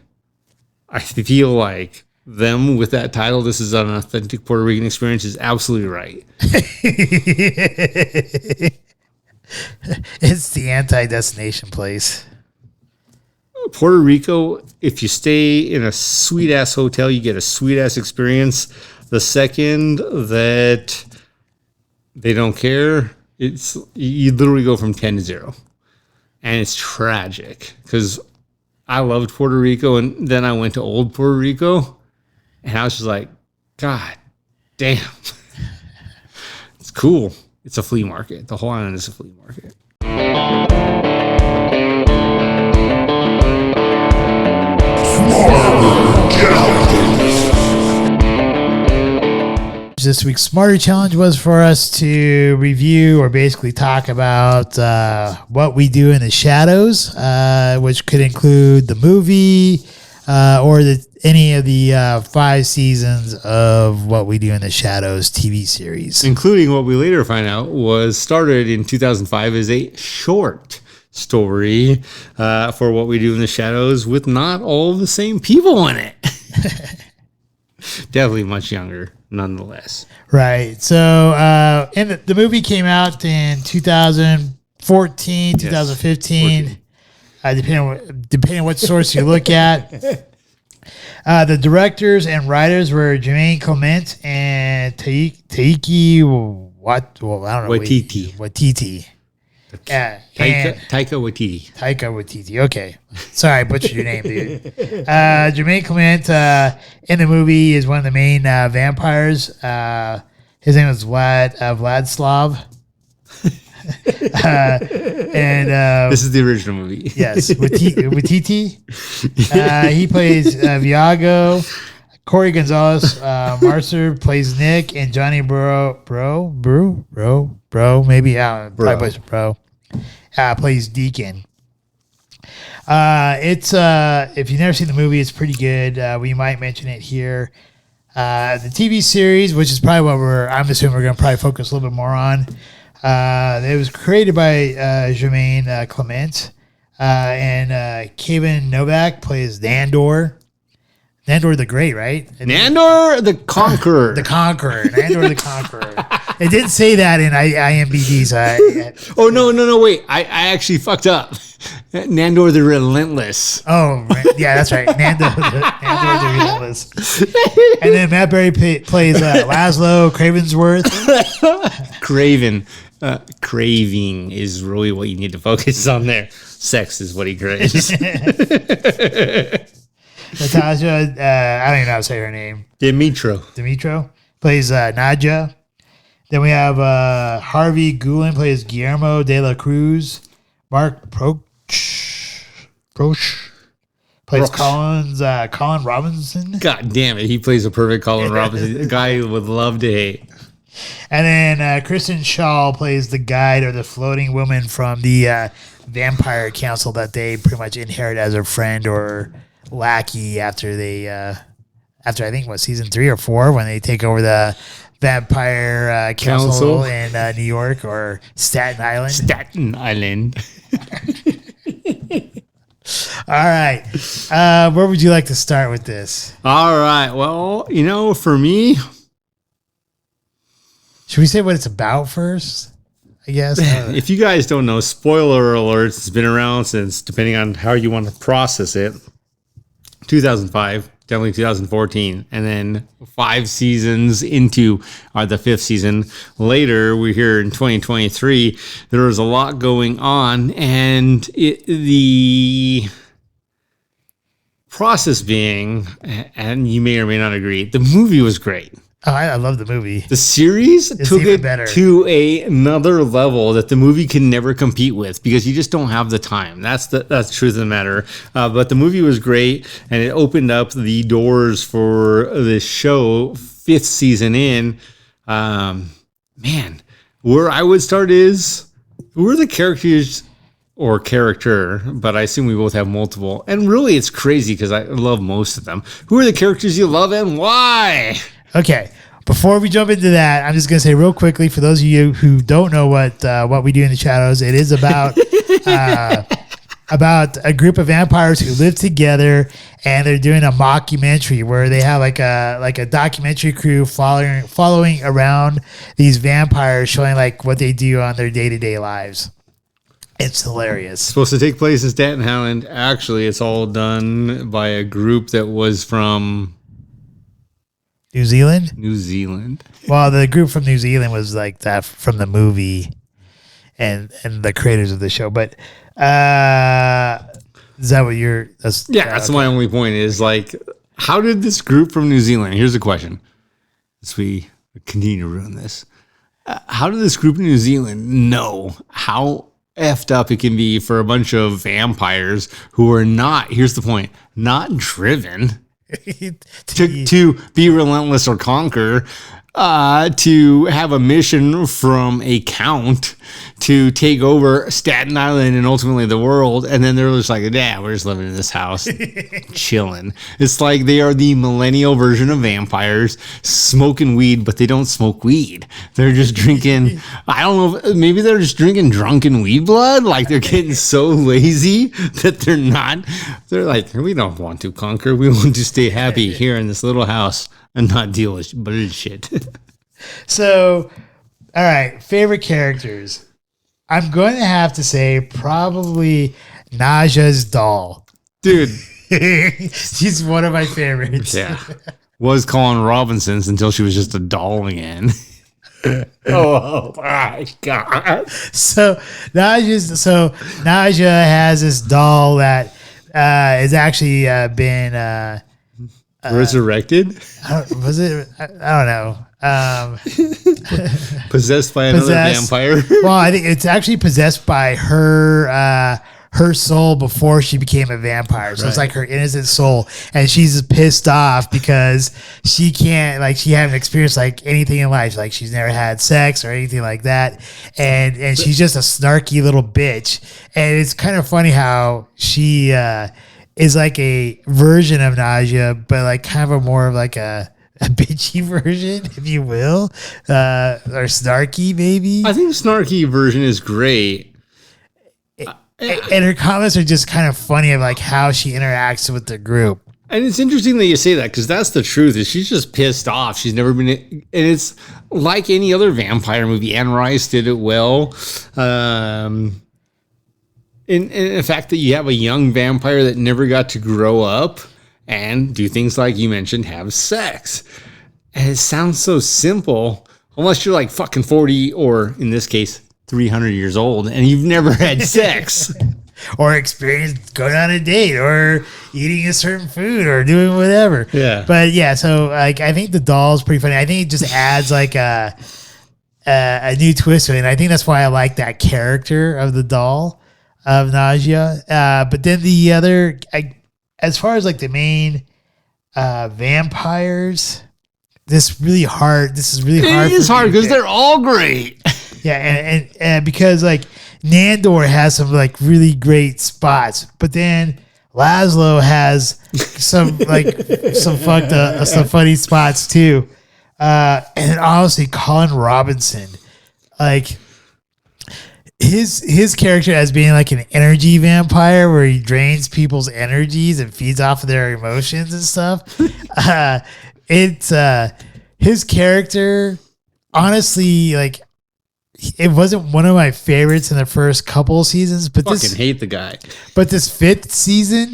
I feel like them with that title, this is an authentic Puerto Rican experience, is absolutely right. It's the anti-destination place. Puerto Rico, if you stay in a sweet-ass hotel, you get a sweet-ass experience. The second that they don't care, it's you literally go from 10 to 0. And it's tragic because I loved Puerto Rico, and then I went to old Puerto Rico, and I was just like, God damn. It's cool. It's a flea market. The whole island is a flea market. This week's Smarter Challenge was for us to review or basically talk about what we do in the shadows, which could include the movie or any of the 5 seasons of What We Do in the Shadows TV series. Including what we later find out was started in 2005 as a short story for What We Do in the Shadows with not all the same people in it. Definitely much younger, nonetheless. Right. So, and the movie came out in 2014, 2015, depending on what source you look at. The directors and writers were Jermaine Clement and Taiki Waititi. Taika Waititi. Okay. Sorry, I butchered your name, dude. Jermaine Clement in the movie is one of the main vampires. His name is Vladislav. And this is the original movie. Yes, Waititi. He plays Viago. Corey Gonzalez, Mercer plays Nick, and Johnny Bro, maybe plays Deacon. It's if you've never seen the movie, it's pretty good. We might mention it here. The TV series, which is probably what I'm assuming we're going to probably focus a little bit more on. It was created by Jermaine Clement, and Kevin Novak plays Nandor. Nandor the Great, right? Nandor the Conqueror. Nandor the Conqueror. It didn't say that in IMDb. So oh, no, wait. I actually fucked up. Nandor the Relentless. Oh, yeah, that's right. Nandor the Relentless. And then Matt Berry plays Laszlo Cravensworth. Craven. Craving is really what you need to focus on there. Sex is what he craves. Natasha, I don't even know how to say her name. Dimitro plays Nadja. Then we have Harvey Gulen plays Guillermo de la Cruz. Mark Proch plays Colin Robinson. God damn it, he plays a perfect Colin Robinson. A guy you would love to hate. And then Kristen Shaw plays the guide or the floating woman from the vampire council that they pretty much inherit as a friend or lackey after they after I think season 3 or 4 when they take over the vampire council in New York or Staten Island. Staten Island. All right. Where would you like to start with this? All right. Well, for me, should we say what it's about first? I guess. If you guys don't know, spoiler alerts, it's been around since, depending on how you want to process it, 2005, definitely 2014. And then 5 seasons into the 5th season. Later, we're here in 2023. There was a lot going on. And the process being, and you may or may not agree, the movie was great. Oh, I love the movie. The series took it better to another level that the movie can never compete with because you just don't have the time. That's the truth of the matter. But the movie was great, and it opened up the doors for this show. 5th season in, man, where I would start is who are the characters or character, but I assume we both have multiple. And really, it's crazy because I love most of them. Who are the characters you love and why? Okay, before we jump into that, I'm just going to say real quickly, for those of you who don't know what we do in the shadows, it is about about a group of vampires who live together, and they're doing a mockumentary where they have like a documentary crew following around these vampires, showing like what they do on their day-to-day lives. It's hilarious. It's supposed to take place in Staten Island. Actually, it's all done by a group that was from New Zealand? New Zealand. Well, the group from New Zealand was like that from the movie and the creators of the show. But is that what you're... That's my only point is, like, how did this group from New Zealand... Here's the question. As we continue to ruin this. How did this group in New Zealand know how effed up it can be for a bunch of vampires who are not... Here's the point. Not driven... to be relentless or conquer, to have a mission from a count to take over Staten Island and ultimately the world. And then they're just like, yeah, we're just living in this house, chilling. It's like they are the millennial version of vampires, smoking weed, but they don't smoke weed. They're just drinking, I don't know, maybe they're just drinking drunken weed blood. Like they're getting so lazy that they're like, we don't want to conquer. We want to stay happy here in this little house and not deal with bullshit. So, all right, favorite characters. I'm going to have to say probably Naja's doll. Dude. She's one of my favorites. Yeah. Was Colin Robinson's until she was just a doll again. Oh my God. So Naja has this doll that has actually been resurrected? Was it? I don't know. Possessed by another vampire? Well, I think it's actually possessed by her soul before she became a vampire. So It's like her innocent soul. And she's pissed off because she can't, she hasn't experienced anything in life. Like she's never had sex or anything like that. And she's just a snarky little bitch. And it's kind of funny how she is like a version of Nausea, but kind of more of a bitchy version, if you will, or snarky maybe. I think the snarky version is great. And her comments are just kind of funny of how she interacts with the group. And it's interesting that you say that because that's the truth. Is she's just pissed off. She's never been, and it's like any other vampire movie. Anne Rice did it well. In the fact that you have a young vampire that never got to grow up and do things like you mentioned, have sex. And it sounds so simple, unless you're fucking 40 or in this case, 300 years old and you've never had sex. Or experienced going on a date or eating a certain food or doing whatever. Yeah. But yeah, so I think the doll's pretty funny. I think it just adds a new twist to it. And I think that's why I like that character of the doll of Nausea. But then the other, as far as the main vampires, this is really hard. It is hard because they're all great. Yeah, and because Nandor has some really great spots, but then Laszlo has some some funny spots too. And then honestly, Colin Robinson, like his character as being like an energy vampire where he drains people's energies and feeds off of their emotions and stuff. It's his character, honestly, like it wasn't one of my favorites in the first couple of seasons, but Fucking hate the guy. But this fifth season,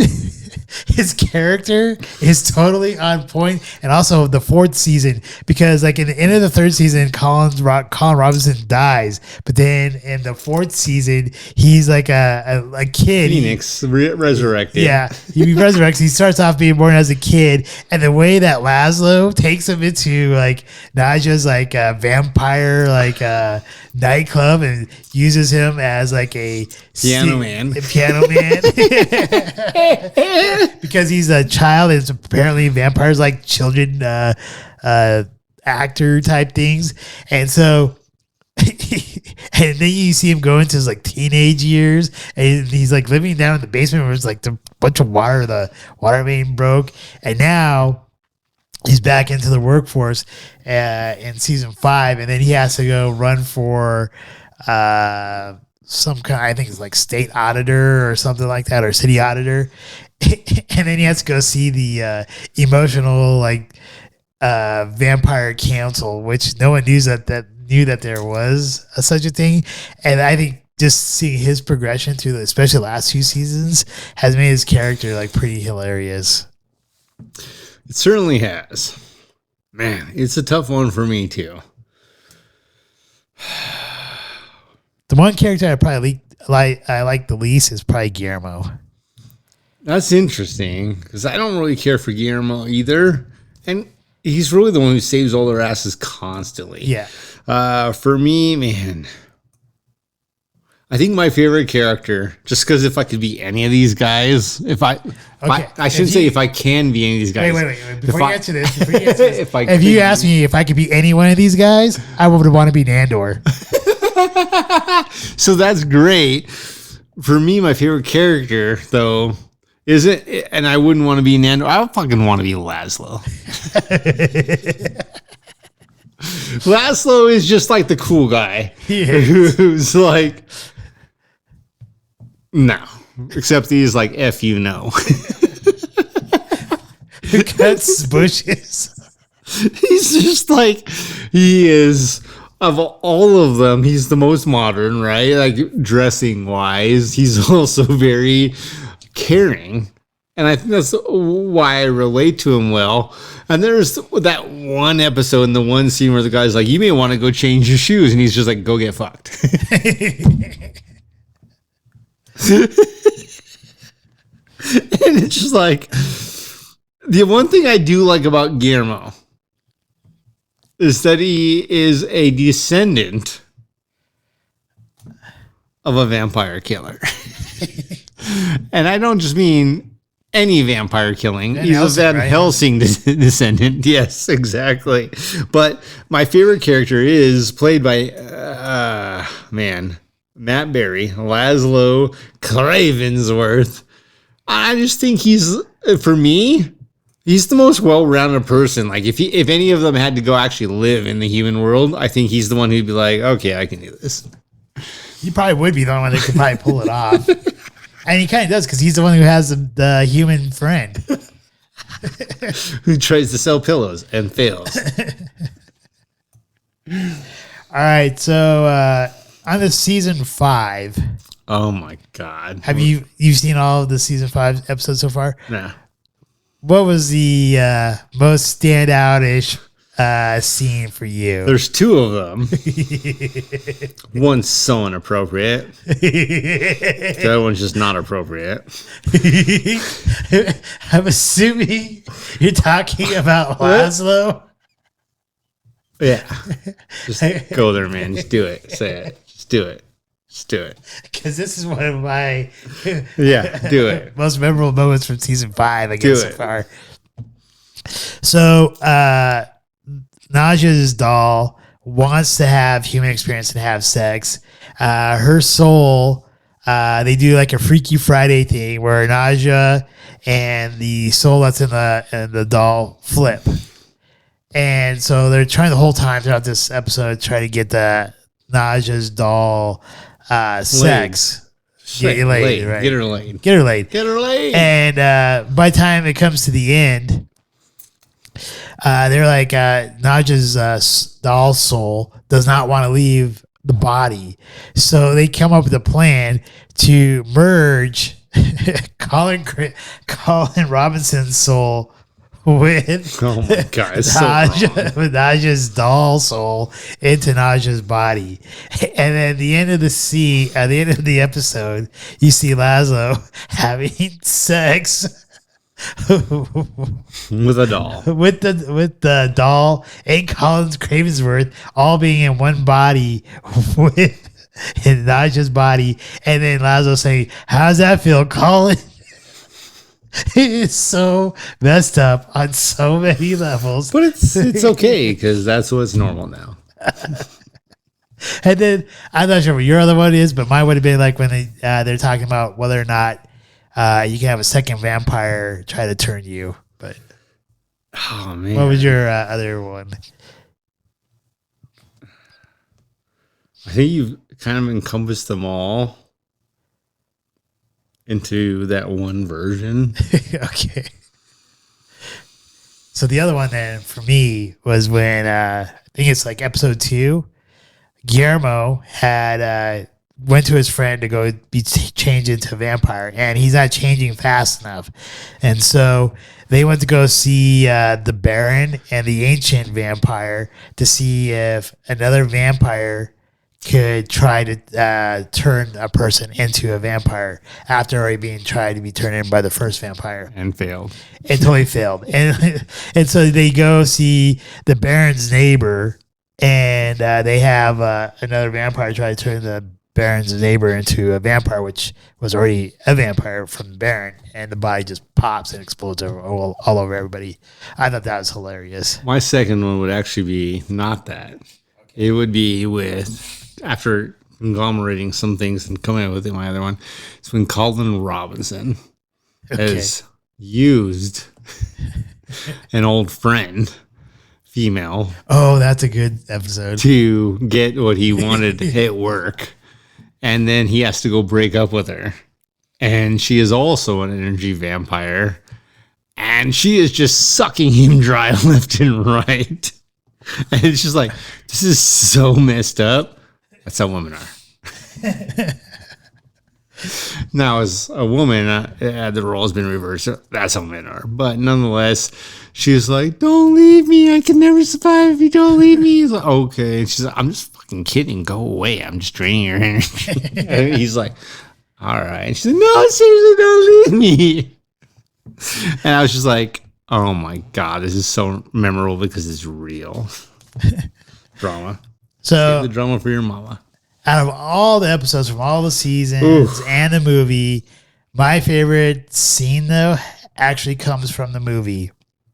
his character is totally on point, and also the fourth season, because like in the end of the third season, Colin Robinson dies, but then in the fourth season, he's like a kid. Phoenix resurrected. Yeah, he resurrects. He starts off being born as a kid, and the way that Laszlo takes him into like Naja's like a vampire like nightclub and uses him as like a piano man. Because he's a child and apparently vampires like children actor type things. And so and then you see him go into his like teenage years and he's like living down in the basement where it's like a bunch of water, the water main broke, and now he's back into the workforce in season 5, and then he has to go run for some kind, I think it's like state auditor or something like that, or city auditor. And then he has to go see the emotional like vampire council, which no one knew that there was such a thing. And I think just seeing his progression through especially the last 2 seasons has made his character like pretty hilarious. It certainly has. Man, it's a tough one for me too. The one character I probably like the least is probably Guillermo. That's interesting because I don't really care for Guillermo either, and he's really the one who saves all their asses constantly. Yeah. For me, man, I think my favorite character, just because if I could be any of these guys, I shouldn't say if I can be any of these guys. Wait. Before you answer this, if you asked me if I could be any one of these guys, I would want to be Nandor. So that's great. For me, my favorite character, though, isn't, and I wouldn't want to be Nandor. I would fucking want to be Laszlo. Laszlo is just like the cool guy who's like, no, except he's like, F you know. Who cuts bushes? He's just like, he is, of all of them, he's the most modern, right? Like dressing wise, he's also very caring. And I think that's why I relate to him well. And there's that one episode in the one scene where the guy's like, you may want to go change your shoes. And he's just like, go get fucked. And it's just like, the one thing I do like about Guillermo is that he is a descendant of a vampire killer. And I don't just mean any vampire killing. He's Helsing, a Van Helsing descendant. Yes, exactly. But my favorite character is played by, Matt Berry, Laszlo Cravensworth. I just think for me, he's the most well-rounded person. Like if any of them had to go actually live in the human world, I think he's the one who'd be like, okay, I can do this. He probably would be the one that could probably pull it off. And he kind of does, because he's the one who has the human friend. Who tries to sell pillows and fails. All right, so on the season 5. Oh my God. Have you've seen all of the season 5 episodes so far? Nah. What was the most standout-ish scene for you? There's 2 of them. One's so inappropriate. The other one's just not appropriate. I'm assuming you're talking about Laszlo. Yeah. Just go there, man. Just do it. Say it. Just do it. Just do it. Because this is one of my do it. most memorable moments from season 5, I guess, so far. So, Naja's doll wants to have human experience and have sex. Her soul they do like a Freaky Friday thing where Nausea and the soul that's in the doll flip. And so they're trying the whole time throughout this episode, try to get the Nausea's doll sex. Get laid, right? Get her laid. Get her laid. Get her laid. And by the time it comes to the end, they're like, Naja's doll soul does not want to leave the body. So they come up with a plan to merge Colin Robinson's soul with Oh my God, it's so wrong. with Naja's doll soul into Naja's body. And then at the end of the episode, you see Laszlo having sex With a doll. with the doll and Collins Cravensworth all being in one body with in Naja's body, and then Laszlo saying, "How's that feel, Colin?" It is so messed up on so many levels. But it's okay because that's what's normal now. And then I'm not sure what your other one is, but mine would have been like when they're talking about whether or not you can have a second vampire try to turn you. But Oh man. what was your other one? I think you've kind of encompassed them all into that one version. Okay. So the other one then for me was when I think it's like episode 2. Guillermo had went to his friend to go be changed into a vampire, and he's not changing fast enough, and so they went to go see the Baron and the ancient vampire to see if another vampire could try to turn a person into a vampire after already being tried to be turned in by the first vampire. And failed. It totally failed. And so they go see the Baron's neighbor, and they have another vampire try to turn the Baron's neighbor into a vampire, which was already a vampire from the Baron, and the body just pops and explodes all over everybody. I thought that was hilarious. My second one would actually be not that. It would be with, after conglomerating some things and coming up with my other one, it's when Colin Robinson has used an old friend, female, Oh, that's a good episode. to get what he wanted at work. And then he has to go break up with her. And she is also an energy vampire. And she is just sucking him dry left and right. And it's just like, this is so messed up. That's how women are. Now, as a woman, the role has been reversed. That's how men are. But nonetheless, she was like, don't leave me. I can never survive if you don't leave me. He's like, okay. And she's like, I'm just fucking kidding. Go away. I'm just draining your energy. And he's like, all right. And she's like, no, seriously, don't leave me. And I was just like, oh my God, this is so memorable because it's real. Drama. So The drama for your mama. out of all the episodes from all the seasons and the movie, my favorite scene though actually comes from the movie.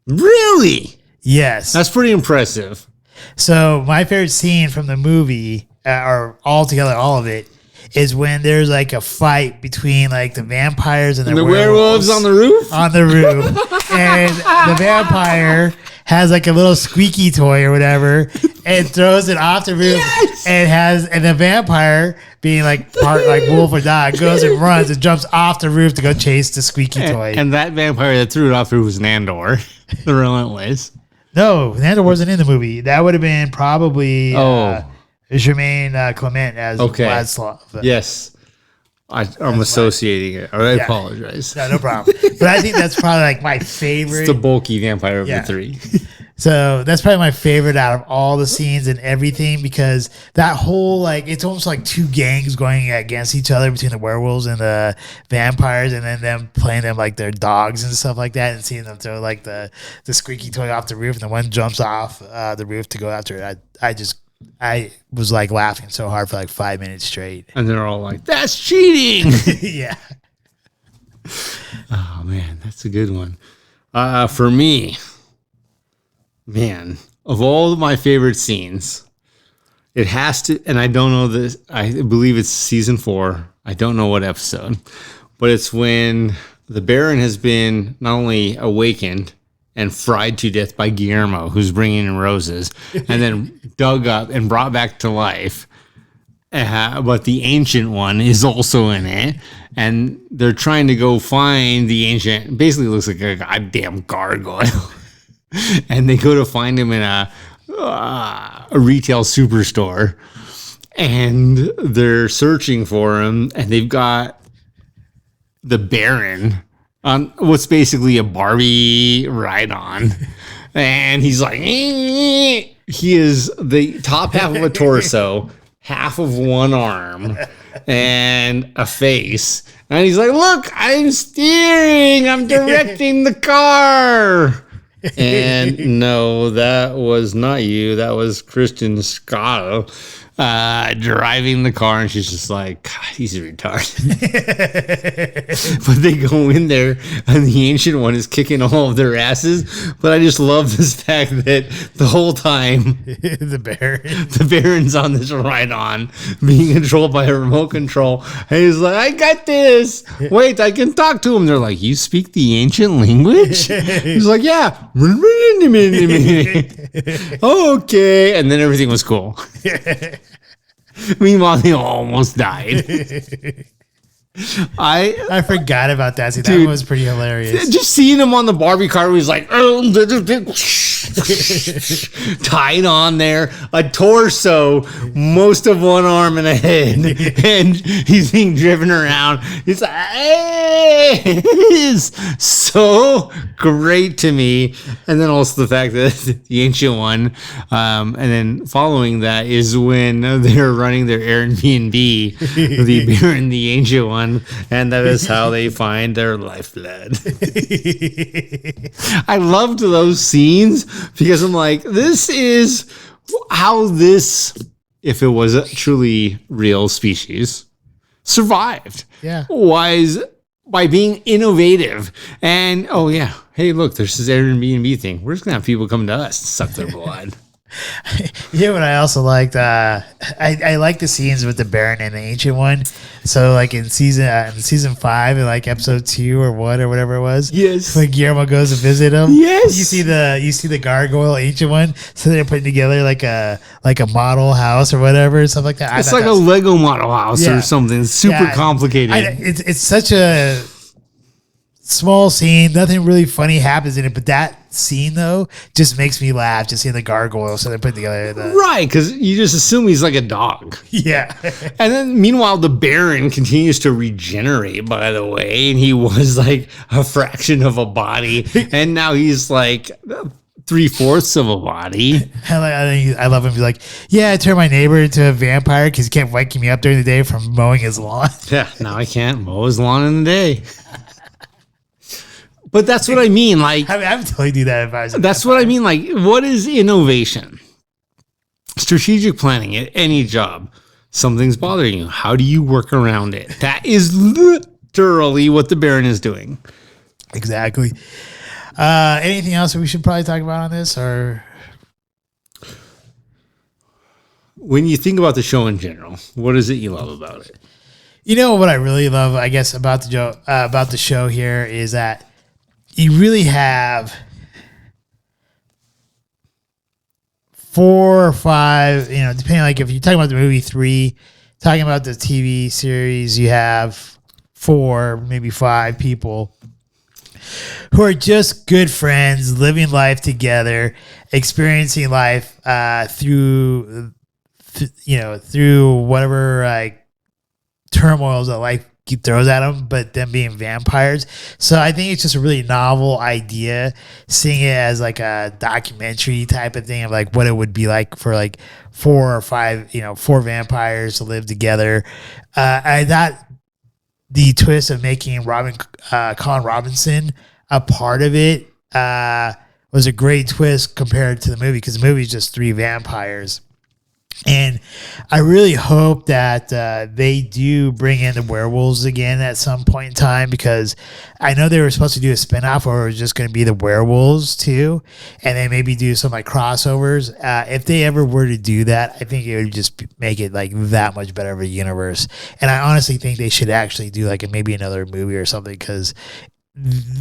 Really? Yes. That's pretty impressive. So my favorite scene from the movie, or altogether all of it, is when there's like a fight between like the vampires and the werewolves on the roof? On the roof. And the vampire has like a little squeaky toy or whatever and throws it off the roof. Yes! And the vampire, being like part like wolf or dog, goes and runs and jumps off the roof to go chase the squeaky toy. And that vampire that threw it off the roof was Nandor, the Relentless. No, Nandor wasn't in the movie. That would have been probably Jermaine Clement as Vladislav. Yes. I'm associating it. I apologize. No problem. But I think that's probably like my favorite. It's the bulky vampire of the three. So that's probably my favorite out of all the scenes and everything, because that whole, like, it's almost like two gangs going against each other between the werewolves and the vampires, and then them playing them like they're dogs and stuff like that, and seeing them throw like the squeaky toy off the roof, and the one jumps off the roof to go after it. I was like laughing so hard for like 5 minutes straight. And they're all like, that's cheating. Yeah. Oh, man, that's a good one. For me, man, of all of my favorite scenes, it has to, and I don't know this, I believe it's season 4. I don't know what episode, but it's when the Baron has been not only awakened and fried to death by Guillermo, who's bringing in roses, and then dug up and brought back to life. But the Ancient One is also in it, and they're trying to go find the Ancient. Basically, looks like a goddamn gargoyle, and they go to find him in a retail superstore, and they're searching for him, and they've got the Baron on what's basically a Barbie ride-on, and he's like, he is the top half of a torso, half of one arm, and a face, and he's like, look, I'm steering, I'm directing the car. And no, that was not you, that was Kristen Scott driving the car, and she's just like, God, he's retarded. But they go in there, and the Ancient One is kicking all of their asses. But I just love this fact that the whole time the Baron's on this ride-on, being controlled by a remote control, and he's like, I got this. Wait, I can talk to him. They're like, you speak the ancient language? He's like, yeah. Okay, and then everything was cool. Meanwhile, he almost died. I forgot about that. See, that one was pretty hilarious. Just seeing him on the Barbie car, he's like, tied on there, a torso, most of one arm and a head, and he's being driven around. He's like, hey! It is so great to me. And then also the fact that the Ancient One, and then following that is when they're running their Airbnb, the Baron, the Ancient One, and that is how they find their lifeblood. I loved those scenes because I'm like, this is how this, if it was a truly real species, survived. Yeah. Was by being innovative. And, oh yeah, hey, look, there's this Airbnb thing. We're just going to have people come to us and suck their blood. Yeah, but I also liked I like the scenes with the Baron and the Ancient One. So like in season 5, in like episode 2 or 1 or whatever it was. Yes. When Guillermo goes to visit him. Yes. You see the gargoyle Ancient One. So they're putting together like a model house or whatever, stuff like that. It's like a Lego model house or something. It's super complicated. It's such a small scene. Nothing really funny happens in it, but that scene though just makes me laugh. Just seeing the gargoyle, so they put together right, because you just assume he's like a dog. Yeah. And then meanwhile, the Baron continues to regenerate. By the way, and he was like a fraction of a body, and now he's like 3/4 of a body. I love him. He's like, yeah, I turned my neighbor into a vampire because he kept waking me up during the day from mowing his lawn. Yeah, now I can't mow his lawn in the day. But that's what I mean. Like, I would totally do that if I was. That's what I mean. Like, what is innovation? Strategic planning at any job. Something's bothering you. How do you work around it? That is literally what the Baron is doing. Exactly. Anything else that we should probably talk about on this, or? When you think about the show in general, what is it you love about it? You know what I really love, I guess, about the show here is that you really have 4 or 5, depending, like if you're talking about the movie 3, talking about the TV series, you have 4, maybe 5 people who are just good friends, living life together, experiencing life through whatever like turmoils that life throws at them, but them being vampires. So I think it's just a really novel idea, seeing it as like a documentary type of thing of like what it would be like for like 4 or 5, 4 vampires to live together. I thought the twist of making Colin Robinson a part of it was a great twist compared to the movie, because the movie is just 3 vampires. And I really hope that they do bring in the werewolves again at some point in time, because I know they were supposed to do a spinoff where it was just going to be the werewolves too, and then maybe do some like crossovers. If they ever were to do that, I think it would just make it like that much better of a universe. And I honestly think they should actually do like maybe another movie or something, because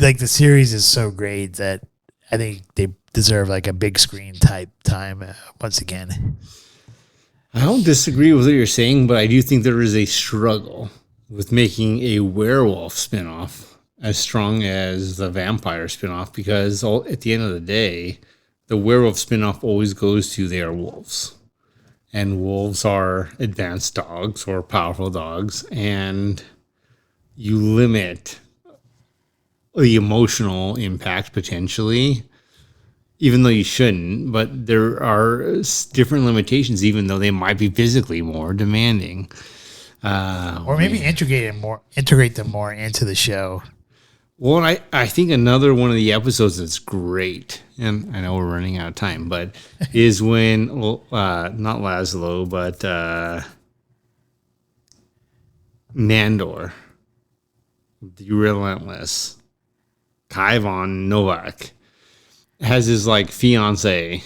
like the series is so great that I think they deserve like a big screen type time once again. I don't disagree with what you're saying, but I do think there is a struggle with making a werewolf spinoff as strong as the vampire spinoff, because at the end of the day, the werewolf spinoff always goes to they are wolves. And wolves are advanced dogs or powerful dogs, and you limit the emotional impact potentially, even though you shouldn't, but there are different limitations, even though they might be physically more demanding. Or maybe integrate them more into the show. Well, and I think another one of the episodes that's great, and I know we're running out of time, but is when, not Laszlo, but Nandor, the Relentless, Kaivan Novak, has his like fiance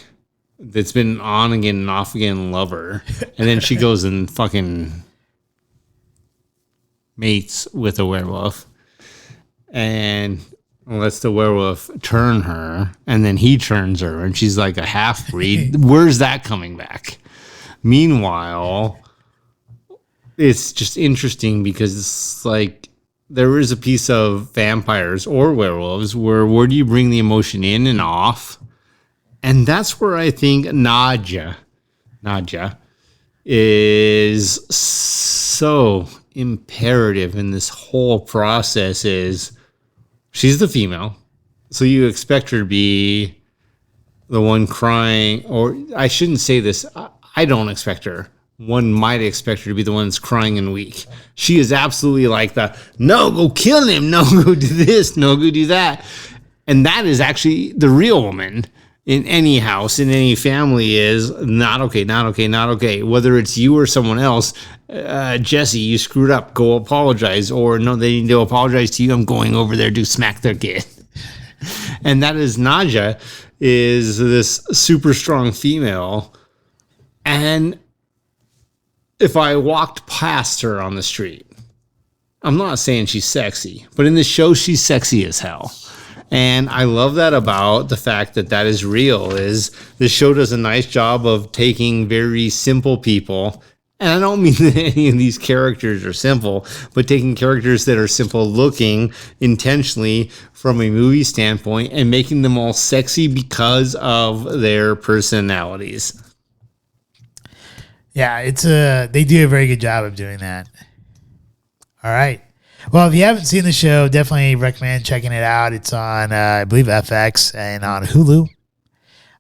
that's been on again and off again lover, and then she goes and fucking mates with a werewolf and lets the werewolf turn her, and then he turns her and she's like a half-breed. Where's that coming back? Meanwhile, it's just interesting because it's like there is a piece of vampires or werewolves where do you bring the emotion in and off? And that's where I think Nadja is so imperative in this whole process. Is she's the female, so you expect her to be the one crying, or I shouldn't say this, I don't expect her. One might expect her to be the one that's crying and weak. She is absolutely like no, go kill him. No, go do this. No, go do that. And that is actually the real woman in any house, in any family, is not okay, not okay, not okay. Whether it's you or someone else, Jesse, you screwed up. Go apologize. Or no, they need to apologize to you. I'm going over there to smack their kid. And that is Nadja, is this super strong female. And if I walked past her on the street, I'm not saying she's sexy, but in the show, she's sexy as hell. And I love that about the fact that that is real, is the show does a nice job of taking very simple people. And I don't mean that any of these characters are simple, but taking characters that are simple looking intentionally from a movie standpoint and making them all sexy because of their personalities. Yeah, they do a very good job of doing that. All right. Well, if you haven't seen the show, definitely recommend checking it out. It's on, I believe, FX and on Hulu.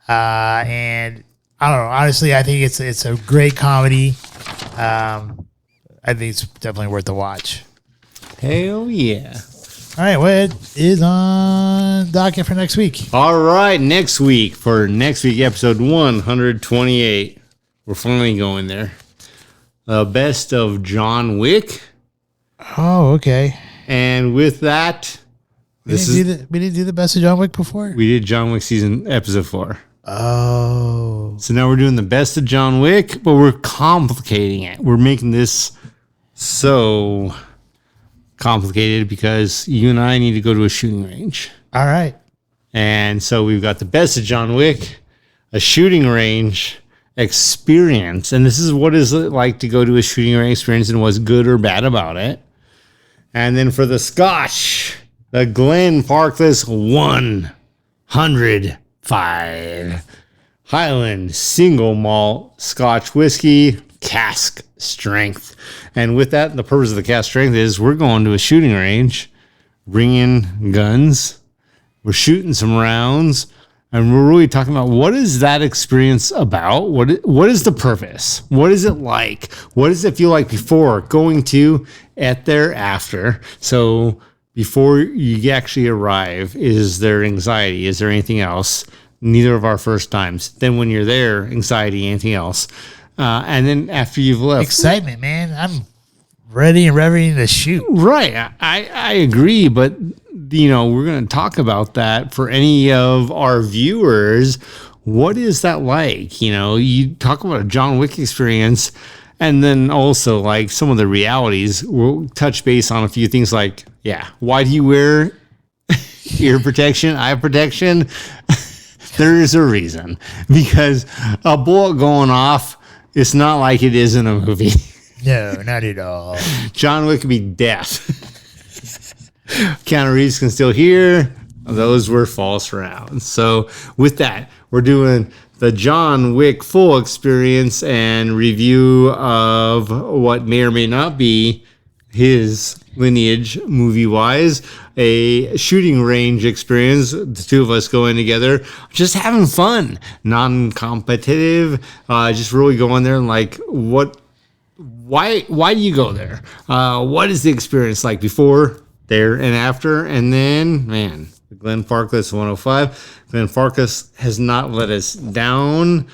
And I don't know. Honestly, I think it's a great comedy. I think it's definitely worth the watch. Hell yeah. All right, what is on docket for next week? All right, next week, episode 128. We're finally going there. Best of John Wick. Oh, okay. And with that, we didn't do the best of John Wick before? We did John Wick episode 4. Oh. So now we're doing the best of John Wick, but we're complicating it. We're making this so complicated because you and I need to go to a shooting range. All right. And so we've got the best of John Wick, a shooting range experience. And this is what is it like to go to a shooting range experience and what's good or bad about it. And then for the Scotch, the Glen Farkless 105 Highland single malt Scotch whiskey, cask strength. And with that, the purpose of the cask strength is we're going to a shooting range, bringing guns, we're shooting some rounds, and we're really talking about what is that experience about? What is the purpose? What is it like? What does it feel like before going to, at there, after? So before you actually arrive, is there anxiety? Is there anything else? Neither of our first times. Then when you're there, anxiety, anything else? And then after you've left, Excitement, man. I'm ready and ready to shoot. right? I agree, but we're going to talk about that for any of our viewers. What is that like? You talk about a John Wick experience, and then also like some of the realities. We'll touch base on a few things like, why do you wear ear protection, eye protection? There is a reason, because a bullet going off, it's not like it is in a movie. No, not at all. John Wick could be death. Keanu Reeves can still hear. Those were false rounds. So with that, we're doing the John Wick full experience and review of what may or may not be his lineage movie-wise, a shooting range experience, the two of us going together, just having fun, non-competitive, just really going there and like, why do you go there? What is the experience like before, there, and after? And then, man, the Glenn Farkless 105. Glenn Farkless has not let us down.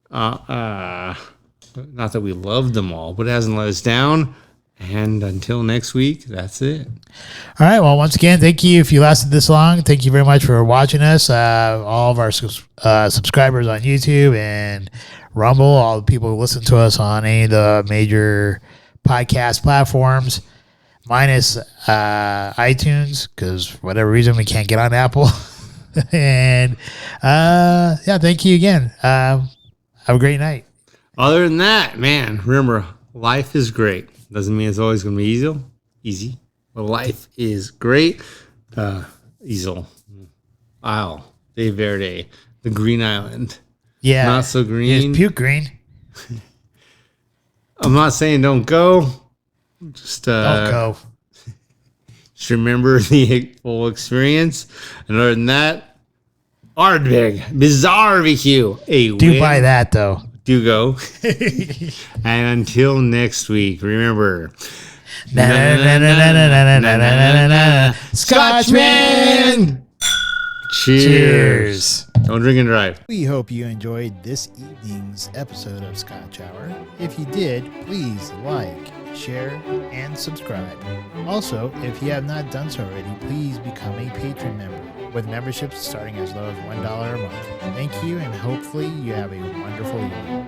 Not that we love them all, but it hasn't let us down. And until next week, that's it. All right. Well, once again, thank you. If you lasted this long, thank you very much for watching us. All of our subscribers on YouTube and Rumble, all the people who listen to us on any of the major podcast platforms, minus iTunes, because for whatever reason we can't get on Apple. And thank you again. Have a great night. Other than that, man, remember, life is great. Doesn't mean it's always going to be easy, but life is great. Easel, Isle, De Verde, the Green Island. Yeah. Not so green. It's puke green. I'm not saying don't go. Just Don't go. Just remember the full experience. And other than that, Ardbeg BizarreBQ. Do buy that, though. Do go. And until next week, remember. Scotchman! Cheers. Don't drink and drive. We hope you enjoyed this evening's episode of Scotch Hour. If you did, please like, share, and subscribe. Also, if you have not done so already, please become a Patron member, with memberships starting as low as $1 a month. Thank you, and hopefully you have a wonderful evening.